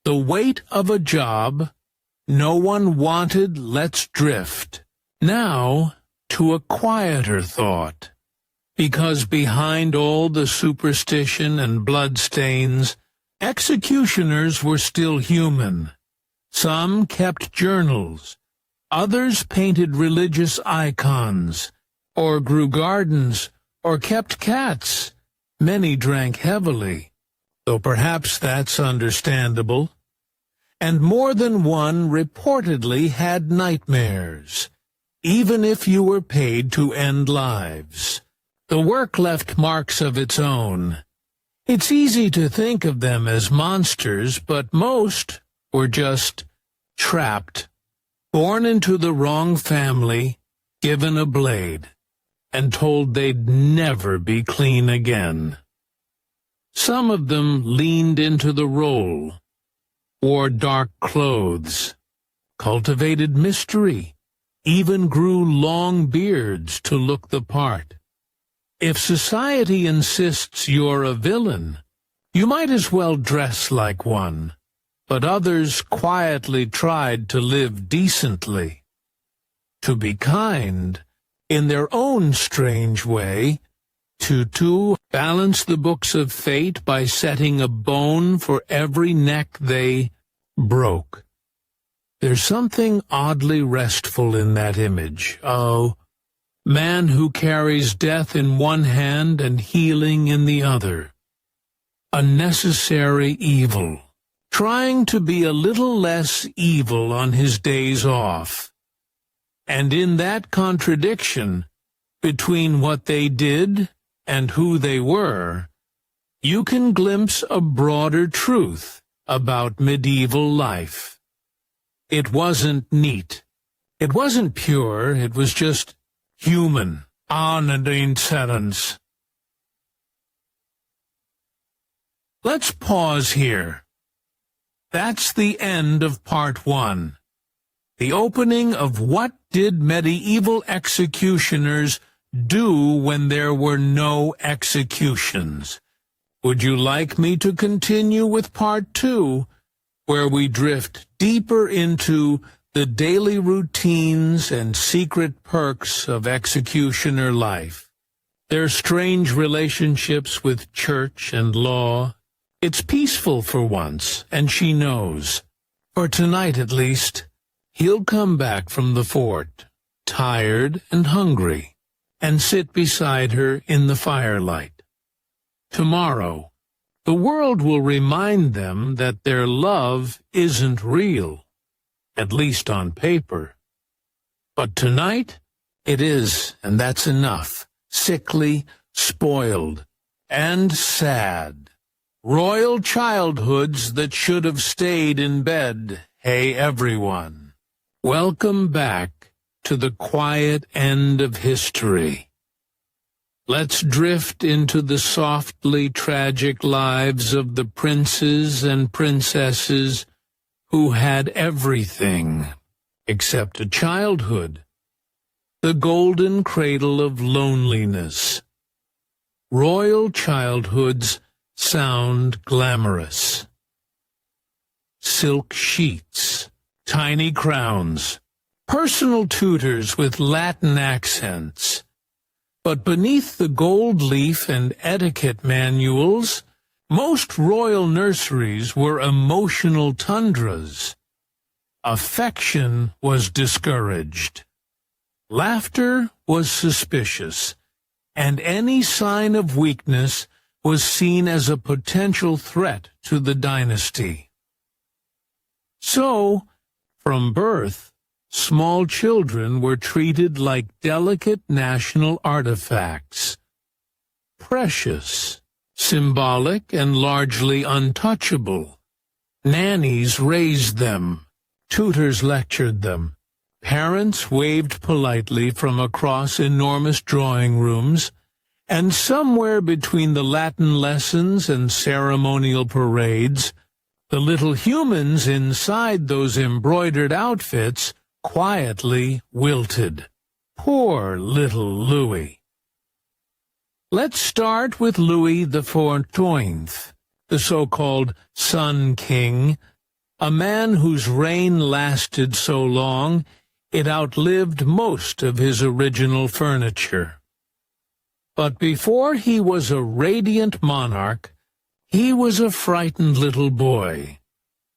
The weight of a job no one wanted. Let's drift. Now to a quieter thought, because behind all the superstition and bloodstains, executioners were still human. Some kept journals, others painted religious icons, or grew gardens, or kept cats. Many drank heavily, though perhaps that's understandable. And more than one reportedly had nightmares, even if you were paid to end lives. The work left marks of its own. It's easy to think of them as monsters, but most were just trapped. born into the wrong family, given a blade, and told they'd never be clean again. Some of them leaned into the role, wore dark clothes, cultivated mystery, even grew long beards to look the part. If society insists you're a villain, you might as well dress like one. But others quietly tried to live decently, to be kind, in their own strange way, to balance the books of fate by setting a bone for every neck they broke. There's something oddly restful in that image. Oh, man who carries death in one hand and healing in the other. A necessary evil, trying to be a little less evil on his days off. And in that contradiction between what they did and who they were, you can glimpse a broader truth about medieval life. It wasn't neat. It wasn't pure. It was just human. On and in sentence. Let's pause here. That's the end of part 1. The opening of what did medieval executioners do when there were no executions. Would you like me to continue with part 2, where we drift deeper into the daily routines and secret perks of executioner life, their strange relationships with church and law? It's peaceful for once, and she knows. For tonight at least, he'll come back from the fort, tired and hungry, and sit beside her in the firelight. Tomorrow, the world will remind them that their love isn't real, at least on paper. But tonight, it is, and that's enough. Sickly, spoiled, and sad. Royal childhoods that should have stayed in bed. Hey, everyone. Welcome back to the quiet end of history. Let's drift into the softly tragic lives of the princes and princesses who had everything except a childhood, the golden cradle of loneliness. Royal childhoods sound glamorous. Silk sheets, tiny crowns, personal tutors with Latin accents. But beneath the gold leaf and etiquette manuals, most royal nurseries were emotional tundras. Affection was discouraged. Laughter was suspicious, and any sign of weakness was seen as a potential threat to the dynasty. So, from birth, small children were treated like delicate national artifacts. Precious, symbolic, and largely untouchable. Nannies raised them. Tutors lectured them. Parents waved politely from across enormous drawing rooms, and somewhere between the Latin lessons and ceremonial parades, the little humans inside those embroidered outfits quietly wilted. Poor little Louis. Let's start with Louis XIV, the so-called Sun King, a man whose reign lasted so long it outlived most of his original furniture. But before he was a radiant monarch, he was a frightened little boy,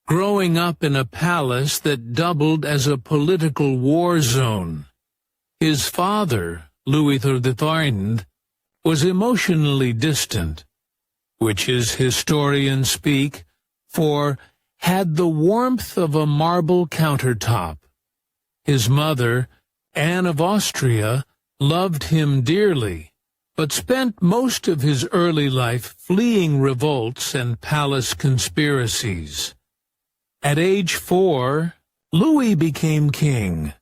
growing up in a palace that doubled as a political war zone. His father, Louis XIV, was emotionally distant, which is historian speak for had the warmth of a marble countertop. His mother, Anne of Austria, loved him dearly, but spent most of his early life fleeing revolts and palace conspiracies. At age 4, Louis became king,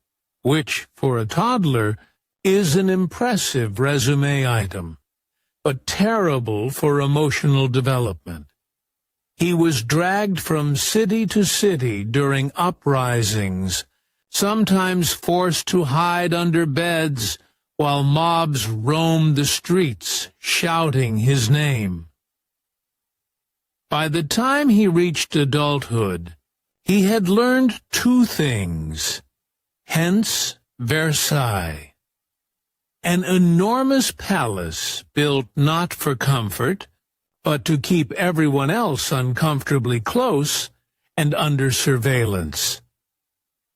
which, for a toddler, is an impressive resume item, but terrible for emotional development. He was dragged from city to city during uprisings, sometimes forced to hide under beds while mobs roamed the streets, shouting his name. By the time he reached adulthood, he had learned two things, hence Versailles. An enormous palace built not for comfort, but to keep everyone else uncomfortably close and under surveillance.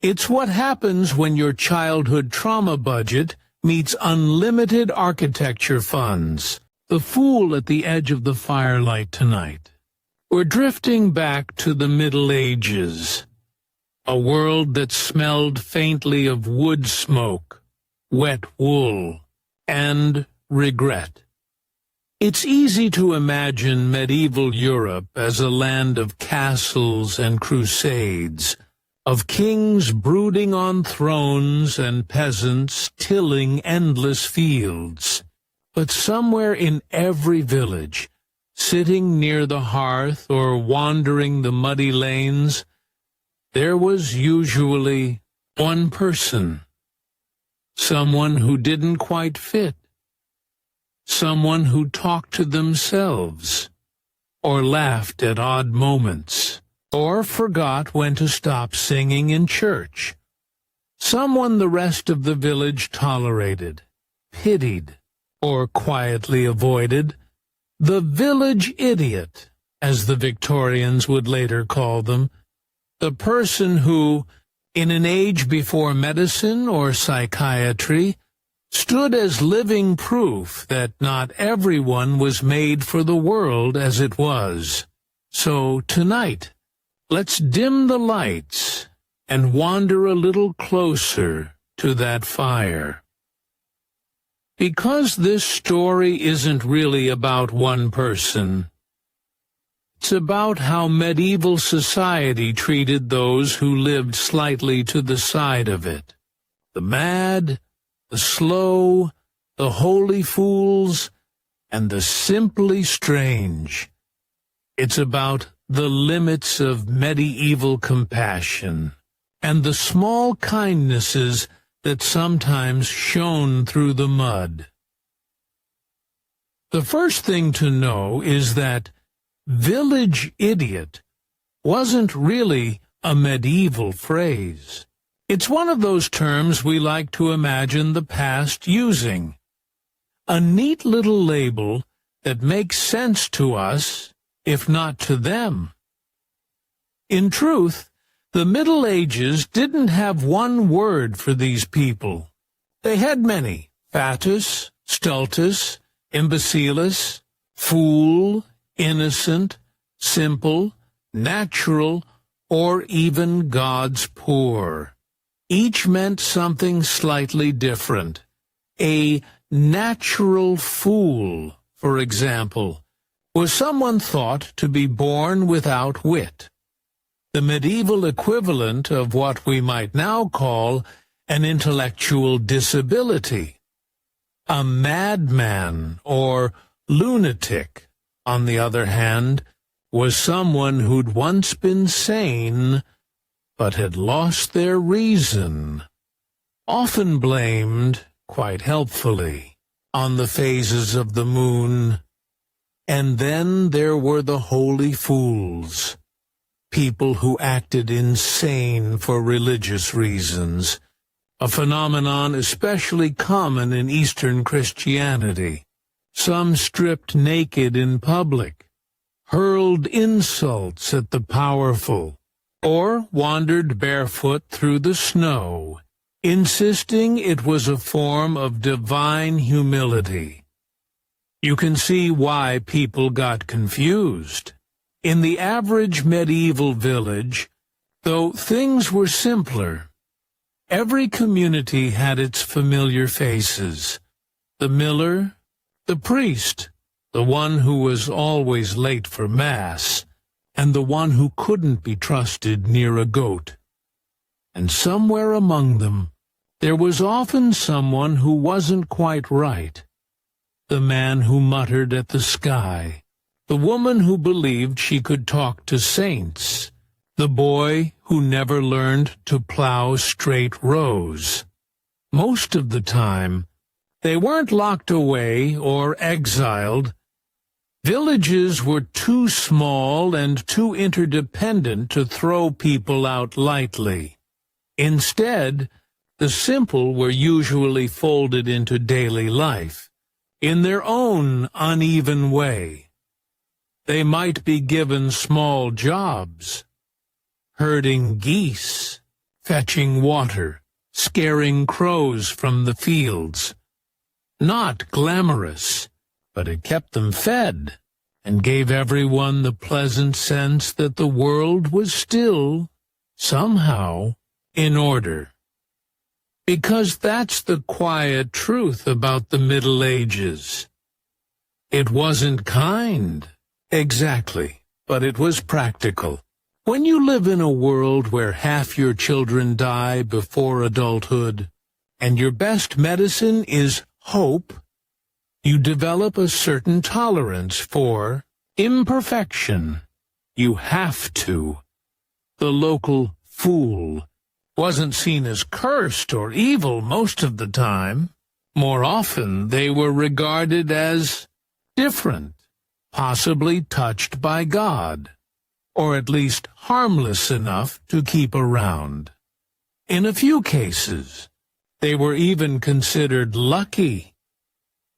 It's what happens when your childhood trauma budget meets unlimited architecture funds. The fool at the edge of the firelight tonight. We're drifting back to the Middle Ages, a world that smelled faintly of wood smoke, wet wool, and regret. It's easy to imagine medieval Europe as a land of castles and crusades, of kings brooding on thrones and peasants tilling endless fields. But somewhere in every village, sitting near the hearth or wandering the muddy lanes, there was usually one person, someone who didn't quite fit, someone who talked to themselves, or laughed at odd moments, or forgot when to stop singing in church. Someone the rest of the village tolerated, pitied, or quietly avoided. The village idiot, as the Victorians would later call them, the person who, in an age before medicine or psychiatry, stood as living proof that not everyone was made for the world as it was. So tonight, let's dim the lights and wander a little closer to that fire. Because this story isn't really about one person. It's about how medieval society treated those who lived slightly to the side of it. The mad, the slow, the holy fools, and the simply strange. It's about the limits of medieval compassion, and the small kindnesses that sometimes shone through the mud. The first thing to know is that village idiot wasn't really a medieval phrase. It's one of those terms we like to imagine the past using. A neat little label that makes sense to us, if not to them. In truth, the Middle Ages didn't have one word for these people. They had many: fatus, stultus, imbecilus, fool, innocent, simple, natural, or even God's poor. Each meant something slightly different. A natural fool, for example, was someone thought to be born without wit, the medieval equivalent of what we might now call an intellectual disability. A madman or lunatic, on the other hand, was someone who'd once been sane, but had lost their reason, often blamed, quite helpfully, on the phases of the moon. And then there were the holy fools, people who acted insane for religious reasons, a phenomenon especially common in Eastern Christianity. Some stripped naked in public, hurled insults at the powerful, or wandered barefoot through the snow, insisting it was a form of divine humility. You can see why people got confused. In the average medieval village, though things were simpler, every community had its familiar faces: the miller, the priest, the one who was always late for Mass, and the one who couldn't be trusted near a goat. and somewhere among them there was often someone who wasn't quite right. The man who muttered at the sky, the woman who believed she could talk to saints, the boy who never learned to plow straight rows. Most of the time, they weren't locked away or exiled. Villages were too small and too interdependent to throw people out lightly. Instead, the simple were usually folded into daily life, in their own uneven way. They might be given small jobs, herding geese, fetching water, scaring crows from the fields. Not glamorous, but it kept them fed and gave everyone the pleasant sense that the world was still, somehow, in order. Because that's the quiet truth about the Middle Ages. It wasn't kind, exactly, but it was practical. When you live in a world where half your children die before adulthood, and your best medicine is hope, you develop a certain tolerance for imperfection. You have to. The local fool wasn't seen as cursed or evil most of the time. More often, they were regarded as different, possibly touched by God, or at least harmless enough to keep around. In a few cases, they were even considered lucky.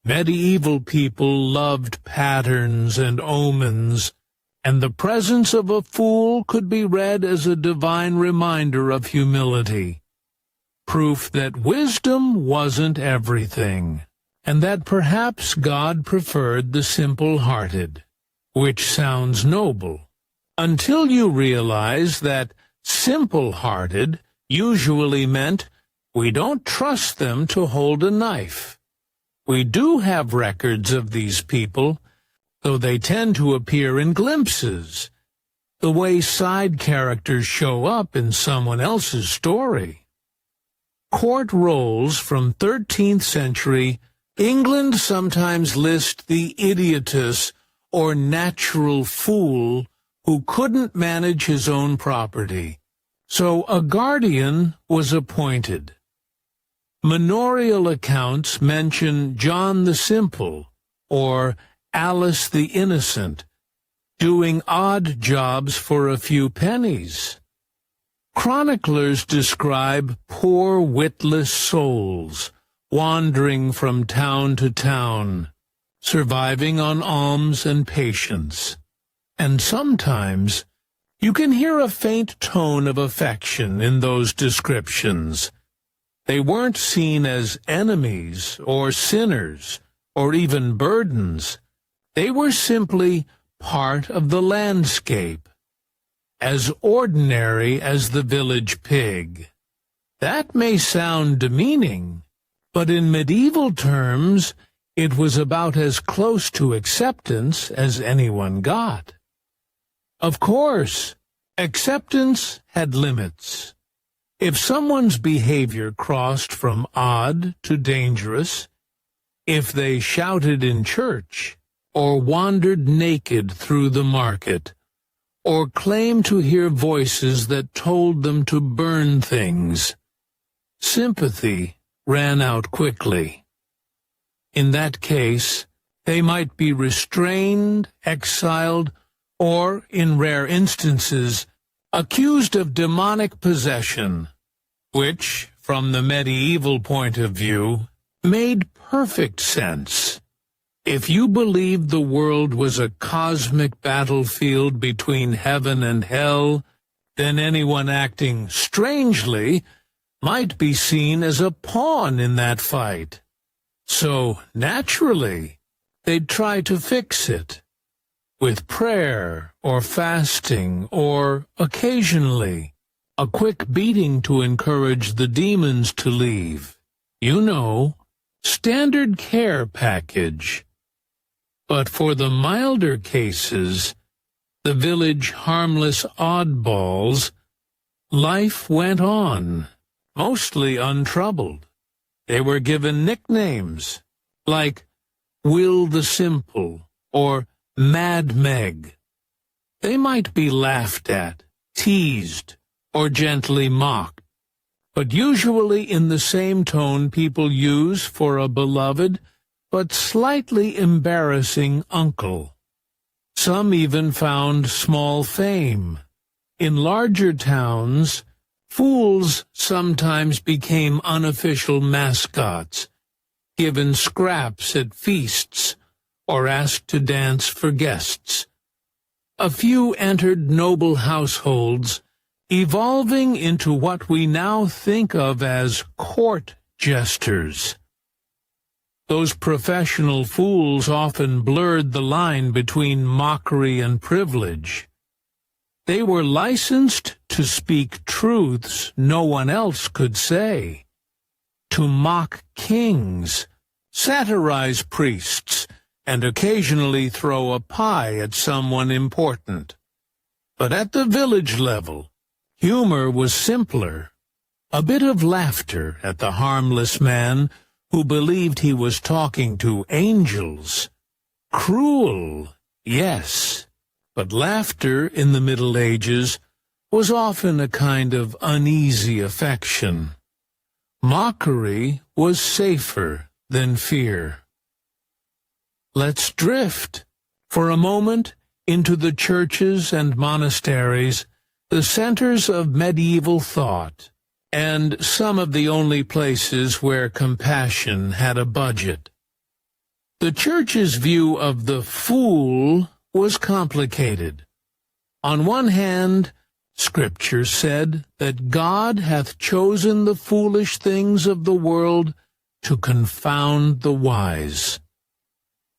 Medieval people loved patterns and omens, and the presence of a fool could be read as a divine reminder of humility, proof that wisdom wasn't everything, and that perhaps God preferred the simple-hearted, which sounds noble, until you realize that simple-hearted usually meant we don't trust them to hold a knife. We do have records of these people, though they tend to appear in glimpses, the way side characters show up in someone else's story. Court rolls from 13th century England sometimes list the idiotus or natural fool who couldn't manage his own property, so a guardian was appointed. Manorial accounts mention John the Simple, or Alice the Innocent, doing odd jobs for a few pennies. Chroniclers describe poor witless souls wandering from town to town, surviving on alms and patience. And sometimes you can hear a faint tone of affection in those descriptions. They weren't seen as enemies or sinners or even burdens. They were simply part of the landscape, as ordinary as the village pig. That may sound demeaning, but in medieval terms, it was about as close to acceptance as anyone got. Of course, acceptance had limits. If someone's behavior crossed from odd to dangerous, if they shouted in church, or wandered naked through the market, or claimed to hear voices that told them to burn things, sympathy ran out quickly. In that case, they might be restrained, exiled, or, in rare instances, accused of demonic possession, which, from the medieval point of view, made perfect sense. If you believed the world was a cosmic battlefield between heaven and hell, then anyone acting strangely might be seen as a pawn in that fight. So, naturally, they'd try to fix it, with prayer or fasting or, occasionally, a quick beating to encourage the demons to leave. You know, standard care package. But for the milder cases, the village harmless oddballs, life went on, mostly untroubled. They were given nicknames, like Will the Simple or Mad Meg. They might be laughed at, teased, or gently mocked, but usually in the same tone people use for a beloved but slightly embarrassing uncle. Some even found small fame. In larger towns, fools sometimes became unofficial mascots, given scraps at feasts, or asked to dance for guests. A few entered noble households, evolving into what we now think of as court jesters. Those professional fools often blurred the line between mockery and privilege. They were licensed to speak truths no one else could say, to mock kings, satirize priests, and occasionally throw a pie at someone important. But at the village level, humor was simpler. A bit of laughter at the harmless man who believed he was talking to angels. Cruel, yes, but laughter in the Middle Ages was often a kind of uneasy affection. Mockery was safer than fear. Let's drift, for a moment, into the churches and monasteries, the centers of medieval thought, and some of the only places where compassion had a budget. The Church's view of the fool was complicated. On one hand, Scripture said that God hath chosen the foolish things of the world to confound the wise.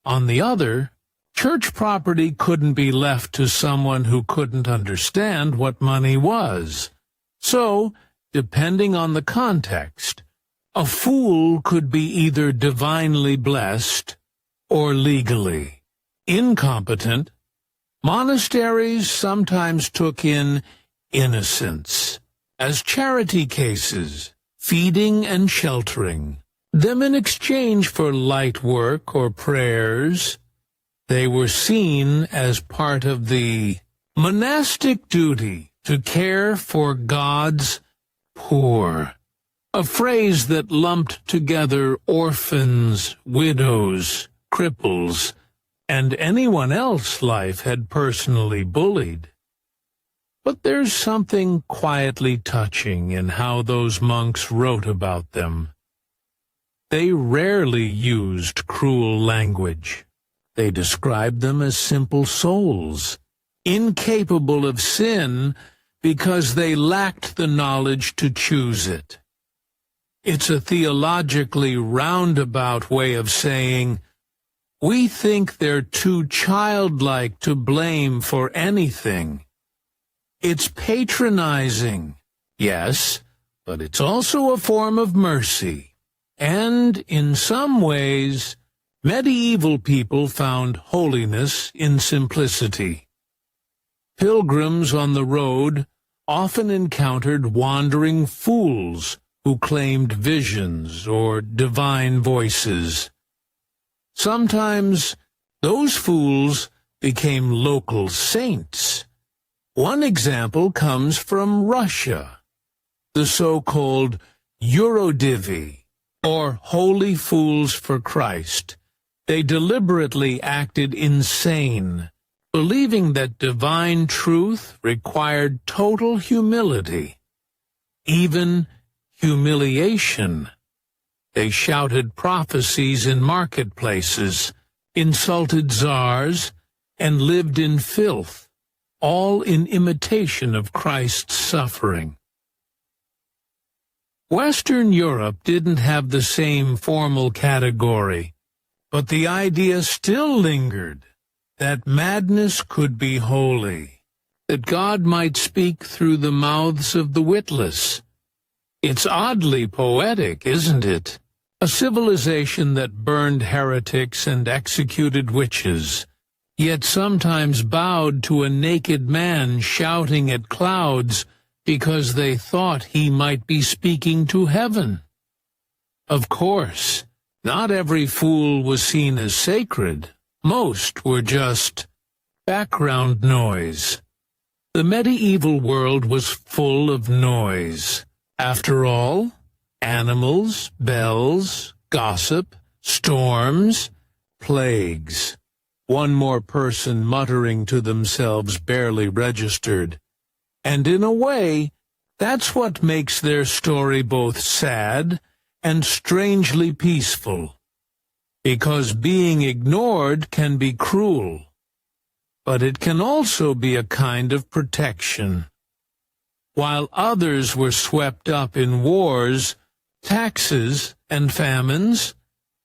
On the other, church property couldn't be left to someone who couldn't understand what money was. So, depending on the context, a fool could be either divinely blessed or legally incompetent. Monasteries sometimes took in innocents as charity cases, feeding and sheltering them in exchange for light work or prayers. They were seen as part of the monastic duty to care for God's poor, a phrase that lumped together orphans, widows, cripples, and anyone else life had personally bullied. But there's something quietly touching in how those monks wrote about them. They rarely used cruel language. They described them as simple souls, incapable of sin because they lacked the knowledge to choose it. It's a theologically roundabout way of saying, we think they're too childlike to blame for anything. It's patronizing, yes, but it's also a form of mercy. And in some ways, medieval people found holiness in simplicity. Pilgrims on the road often encountered wandering fools who claimed visions or divine voices. Sometimes those fools became local saints. One example comes from Russia, the so-called Eurodivy, or Holy Fools for Christ. They deliberately acted insane, believing that divine truth required total humility, even humiliation. They shouted prophecies in marketplaces, insulted czars, and lived in filth, all in imitation of Christ's suffering. Western Europe didn't have the same formal category, but the idea still lingered that madness could be holy, that God might speak through the mouths of the witless. It's oddly poetic, isn't it? A civilization that burned heretics and executed witches, yet sometimes bowed to a naked man shouting at clouds because they thought he might be speaking to heaven. Of course, not every fool was seen as sacred. Most were just background noise. The medieval world was full of noise. After all, animals, bells, gossip, storms, plagues. One more person muttering to themselves barely registered. And in a way, that's what makes their story both sad and strangely peaceful. Because being ignored can be cruel, but it can also be a kind of protection. While others were swept up in wars, taxes, and famines,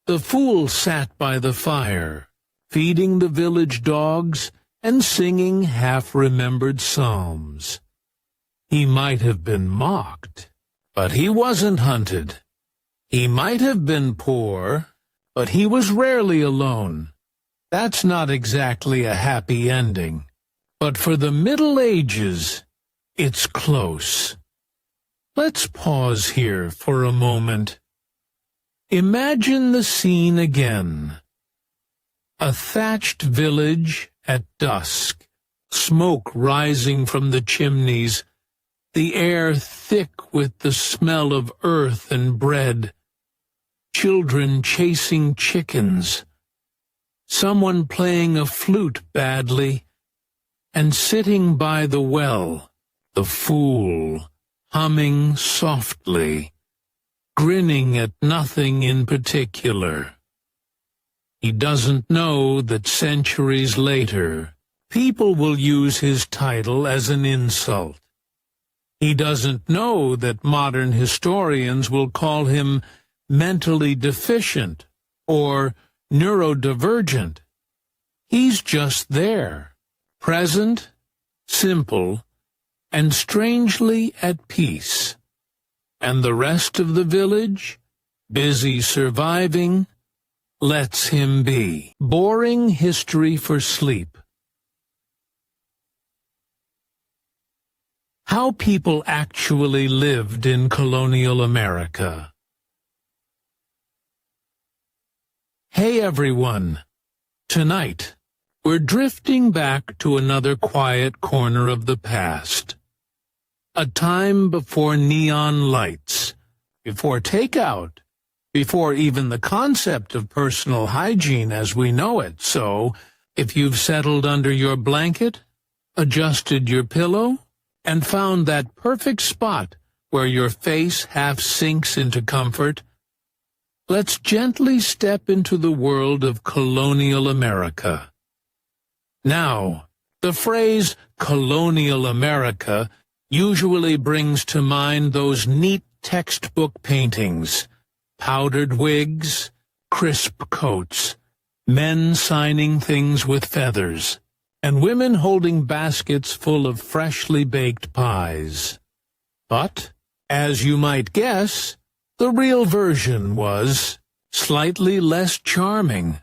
the fool sat by the fire, feeding the village dogs and singing half-remembered psalms. He might have been mocked, but he wasn't hunted. He might have been poor, but he was rarely alone. That's not exactly a happy ending, but for the Middle Ages, it's close. Let's pause here for a moment. Imagine the scene again. A thatched village at dusk, smoke rising from the chimneys, the air thick with the smell of earth and bread, children chasing chickens, someone playing a flute badly, and sitting by the well, the fool, humming softly, grinning at nothing in particular. He doesn't know that centuries later, people will use his title as an insult. He doesn't know that modern historians will call him mentally deficient or neurodivergent. He's just there, present, simple, and strangely at peace. And the rest of the village, busy surviving, lets him be. Boring history for sleep. How people actually lived in colonial America. Hey everyone! Tonight, we're drifting back to another quiet corner of the past. A time before neon lights, before takeout, before even the concept of personal hygiene as we know it. So, if you've settled under your blanket, adjusted your pillow, and found that perfect spot where your face half sinks into comfort, let's gently step into the world of colonial America. Now, the phrase colonial America usually brings to mind those neat textbook paintings, powdered wigs, crisp coats, men signing things with feathers, and women holding baskets full of freshly baked pies. But, as you might guess, the real version was slightly less charming.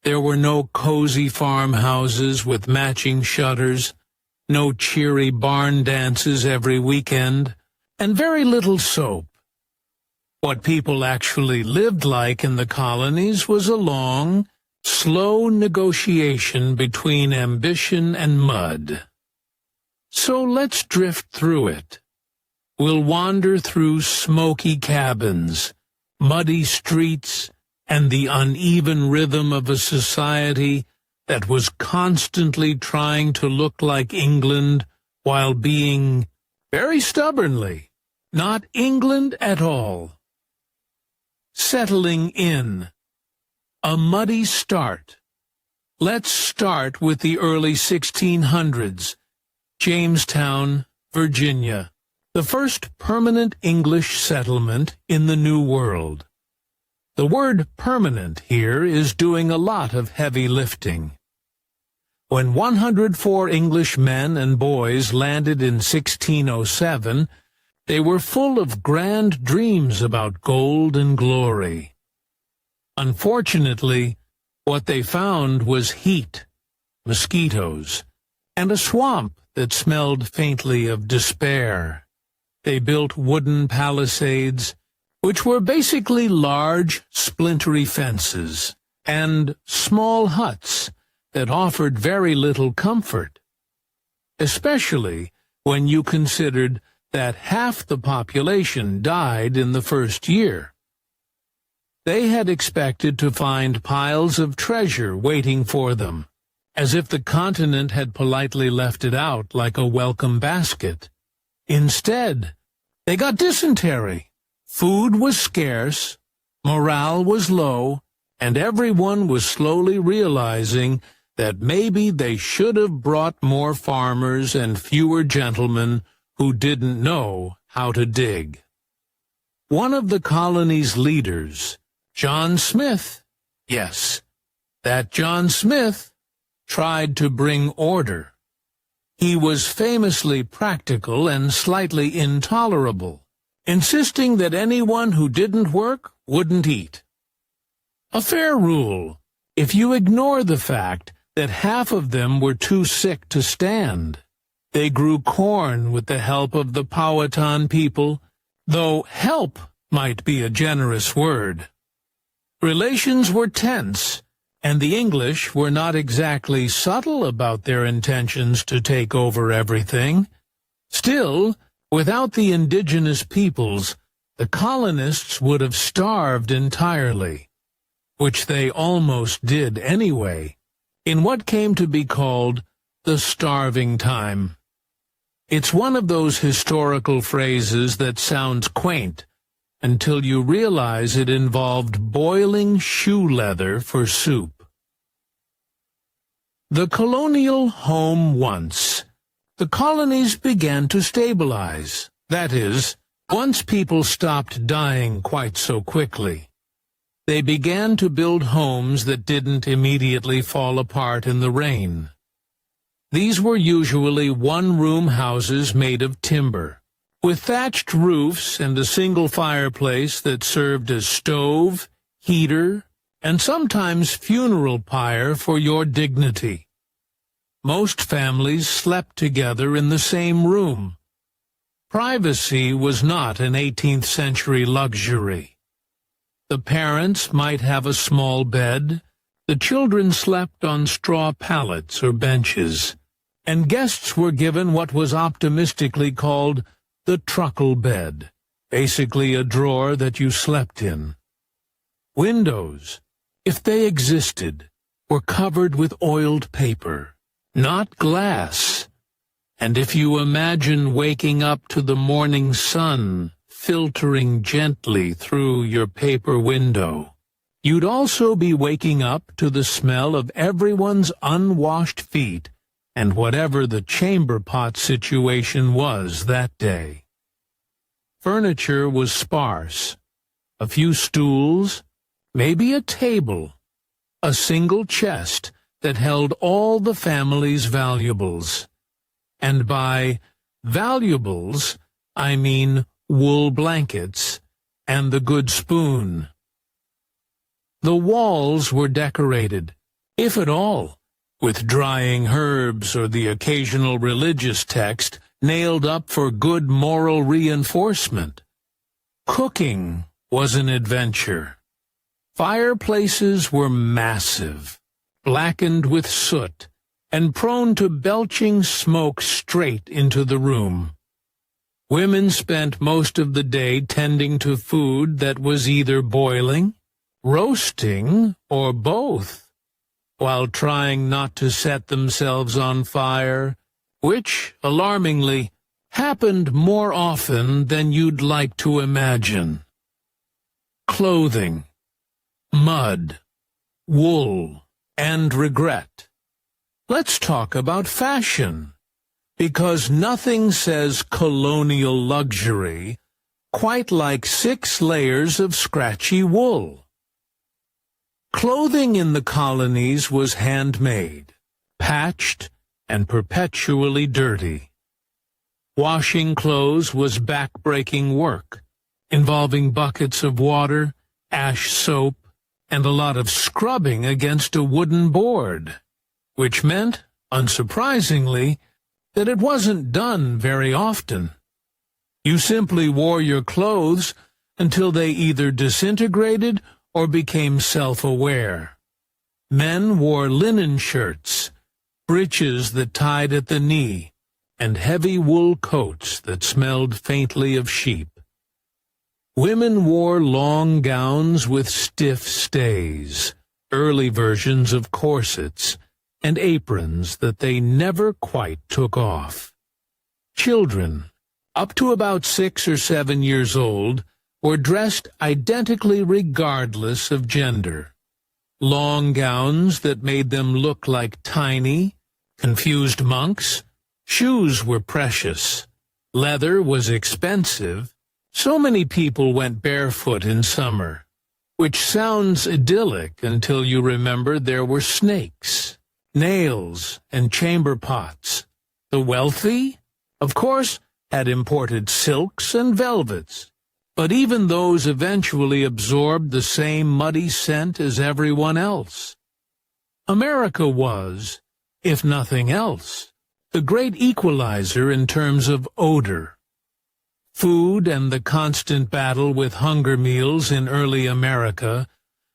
There were no cozy farmhouses with matching shutters, no cheery barn dances every weekend, and very little soap. What people actually lived like in the colonies was a long, slow negotiation between ambition and mud. So let's drift through it. We'll wander through smoky cabins, muddy streets, and the uneven rhythm of a society that was constantly trying to look like England while being, very stubbornly, not England at all. Settling in. A muddy start. Let's start with the early 1600s, Jamestown, Virginia, the first permanent English settlement in the New World. The word permanent here is doing a lot of heavy lifting. When 104 English men and boys landed in 1607, they were full of grand dreams about gold and glory. Unfortunately, what they found was heat, mosquitoes, and a swamp that smelled faintly of despair. they built wooden palisades, which were basically large, splintery fences, and small huts that offered very little comfort, especially when you considered that half the population died in the first year. They had expected to find piles of treasure waiting for them, as if the continent had politely left it out like a welcome basket. Instead, they got dysentery. Food was scarce, morale was low, and everyone was slowly realizing that maybe they should have brought more farmers and fewer gentlemen who didn't know how to dig. One of the colony's leaders, John Smith, yes, that John Smith, tried to bring order. He was famously practical and slightly intolerable, insisting that anyone who didn't work wouldn't eat. A fair rule, if you ignore the fact that half of them were too sick to stand. They grew corn with the help of the Powhatan people, though help might be a generous word. Relations were tense, and the English were not exactly subtle about their intentions to take over everything. Still, without the indigenous peoples, the colonists would have starved entirely, which they almost did anyway, in what came to be called the starving time. It's one of those historical phrases that sounds quaint until you realize it involved boiling shoe leather for soup. The colonial home once. The colonies began to stabilize. That is, once people stopped dying quite so quickly. They began to build homes that didn't immediately fall apart in the rain. These were usually one-room houses made of timber, with thatched roofs and a single fireplace that served as stove, heater, and sometimes funeral pyre for your dignity. Most families slept together in the same room. Privacy was not an 18th century luxury. The parents might have a small bed, the children slept on straw pallets or benches, and guests were given what was optimistically called the truckle bed, basically a drawer that you slept in. Windows, if they existed, were covered with oiled paper, not glass, and if you imagine waking up to the morning sun filtering gently through your paper window, you'd also be waking up to the smell of everyone's unwashed feet and whatever the chamber pot situation was that day. Furniture was sparse. A few stools, maybe a table, a single chest that held all the family's valuables. And by valuables, I mean wool blankets and the good spoon. The walls were decorated, if at all, with drying herbs or the occasional religious text nailed up for good moral reinforcement. Cooking was an adventure. Fireplaces were massive, blackened with soot, and prone to belching smoke straight into the room. Women spent most of the day tending to food that was either boiling, roasting, or both, while trying not to set themselves on fire, which, alarmingly, happened more often than you'd like to imagine. Clothing, mud, wool, and regret. Let's talk about fashion, because nothing says colonial luxury quite like 6 layers of scratchy wool. Clothing in the colonies was handmade, patched, and perpetually dirty. Washing clothes was back-breaking work, involving buckets of water, ash soap, and a lot of scrubbing against a wooden board, which meant, unsurprisingly, that it wasn't done very often. You simply wore your clothes until they either disintegrated or became self-aware. Men wore linen shirts, breeches that tied at the knee, and heavy wool coats that smelled faintly of sheep. Women wore long gowns with stiff stays, early versions of corsets, and aprons that they never quite took off. Children, up to about 6 or 7 years old, were dressed identically regardless of gender. Long gowns that made them look like tiny, confused monks. Shoes were precious. Leather was expensive. So many people went barefoot in summer, which sounds idyllic until you remember there were snakes, nails, and chamber pots. The wealthy, of course, had imported silks and velvets, but even those eventually absorbed the same muddy scent as everyone else. America was, if nothing else, the great equalizer in terms of odor. Food and the constant battle with hunger meals in early America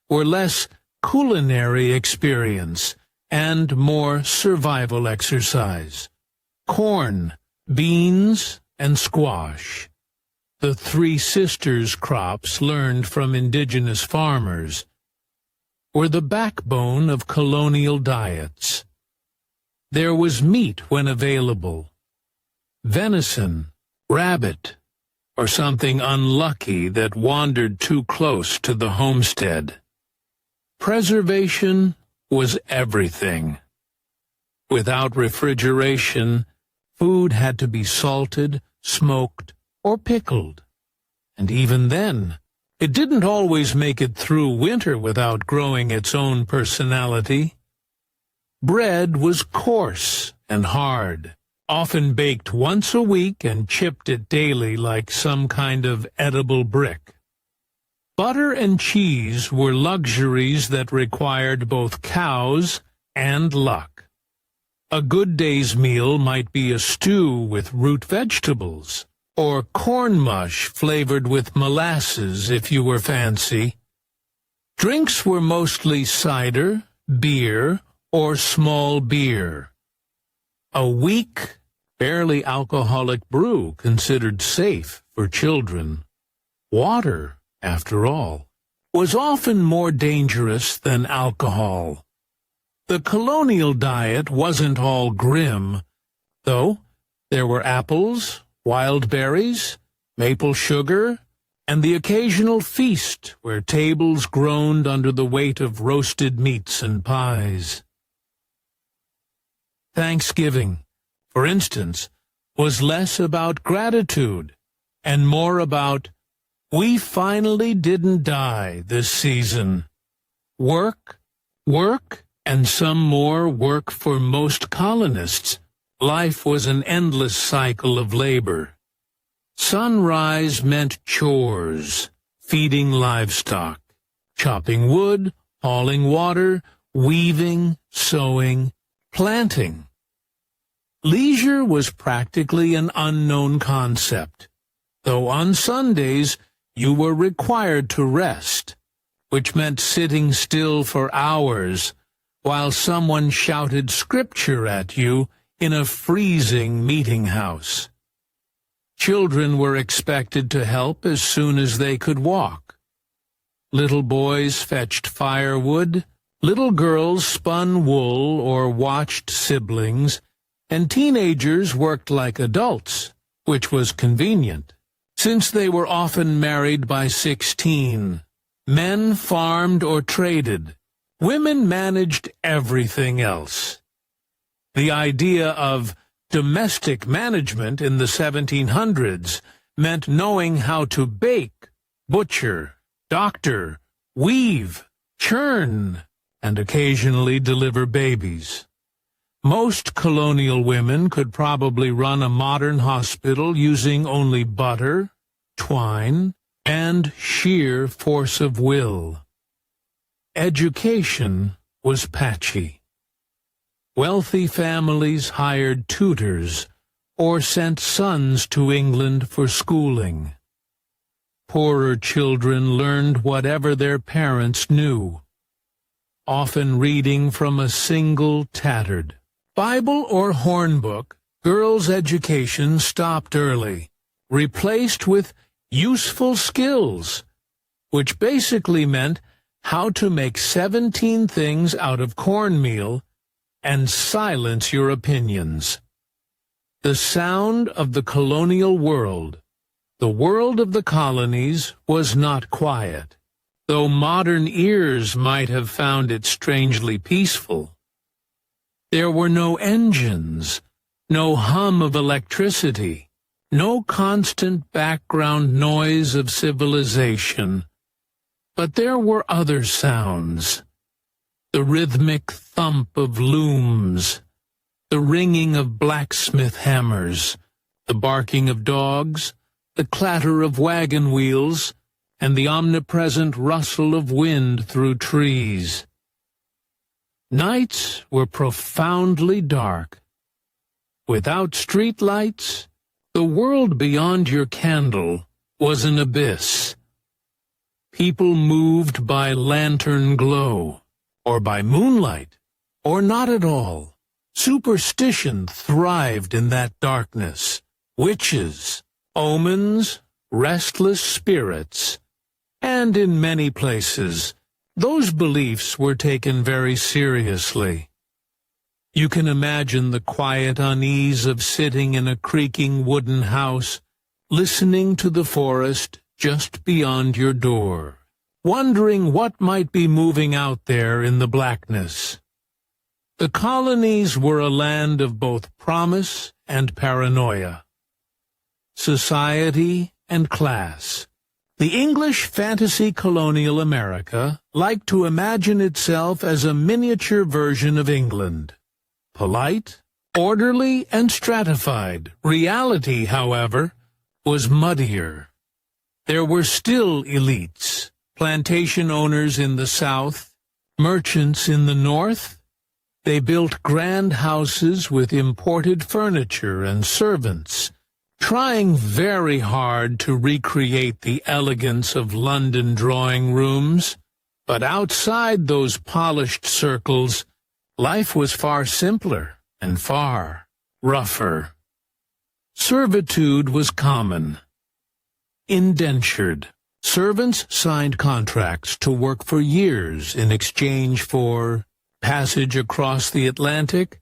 were less culinary experience and more survival exercise. Corn, beans, and squash, the Three Sisters crops learned from indigenous farmers, were the backbone of colonial diets. There was meat when available. Venison, rabbit, or something unlucky that wandered too close to the homestead. Preservation was everything. Without refrigeration, food had to be salted, smoked, or pickled. And even then, it didn't always make it through winter without growing its own personality. Bread was coarse and hard, often baked once a week and chipped it daily like some kind of edible brick. Butter and cheese were luxuries that required both cows and luck. A good day's meal might be a stew with root vegetables, or corn mush flavored with molasses if you were fancy. Drinks were mostly cider, beer, or small beer. A weak, barely alcoholic brew considered safe for children. Water, after all, was often more dangerous than alcohol. The colonial diet wasn't all grim, though. There were apples, wild berries, maple sugar, and the occasional feast where tables groaned under the weight of roasted meats and pies. Thanksgiving, for instance, was less about gratitude and more about, we finally didn't die this season. Work, and some more work for most colonists. Life was an endless cycle of labor. Sunrise meant chores, feeding livestock, chopping wood, hauling water, weaving, sewing, planting. Leisure was practically an unknown concept, though on Sundays you were required to rest, which meant sitting still for hours while someone shouted scripture at you in a freezing meeting house. Children were expected to help as soon as they could walk. Little boys fetched firewood, little girls spun wool or watched siblings, and teenagers worked like adults, which was convenient, since they were often married by 16. Men farmed or traded. Women managed everything else. The idea of domestic management in the 1700s meant knowing how to bake, butcher, doctor, weave, churn, and occasionally deliver babies. Most colonial women could probably run a modern hospital using only butter, twine, and sheer force of will. Education was patchy. Wealthy families hired tutors, or sent sons to England for schooling. Poorer children learned whatever their parents knew, often reading from a single tattered Bible or hornbook. Girls' education stopped early, replaced with useful skills, which basically meant how to make 17 things out of cornmeal and silence your opinions. The sound of the colonial world, the world of the colonies, was not quiet, though modern ears might have found it strangely peaceful. There were no engines, no hum of electricity, no constant background noise of civilization. But there were other sounds: the rhythmic thump of looms, the ringing of blacksmith hammers, the barking of dogs, the clatter of wagon wheels, and the omnipresent rustle of wind through trees. Nights were profoundly dark. Without street lights, the world beyond your candle was an abyss. People moved by lantern glow, or by moonlight, or not at all. Superstition thrived in that darkness. Witches, omens, restless spirits, and in many places, those beliefs were taken very seriously. You can imagine the quiet unease of sitting in a creaking wooden house, listening to the forest just beyond your door, wondering what might be moving out there in the blackness. The colonies were a land of both promise and paranoia, society and class. The English fantasy colonial America liked to imagine itself as a miniature version of England. Polite, orderly, and stratified. Reality, however, was muddier. There were still elites, plantation owners in the South, merchants in the North. They built grand houses with imported furniture and servants, trying very hard to recreate the elegance of London drawing rooms. But outside those polished circles, life was far simpler and far rougher. Servitude was common. Indentured. Servants signed contracts to work for years in exchange for passage across the Atlantic.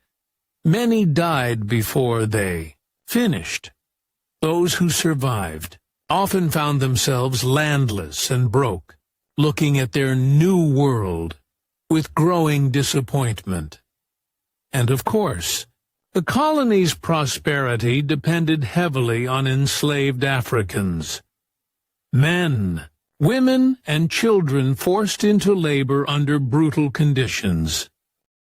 Many died before they finished. Those who survived often found themselves landless and broke, looking at their new world with growing disappointment. And of course, the colony's prosperity depended heavily on enslaved Africans. Men, women, and children forced into labor under brutal conditions.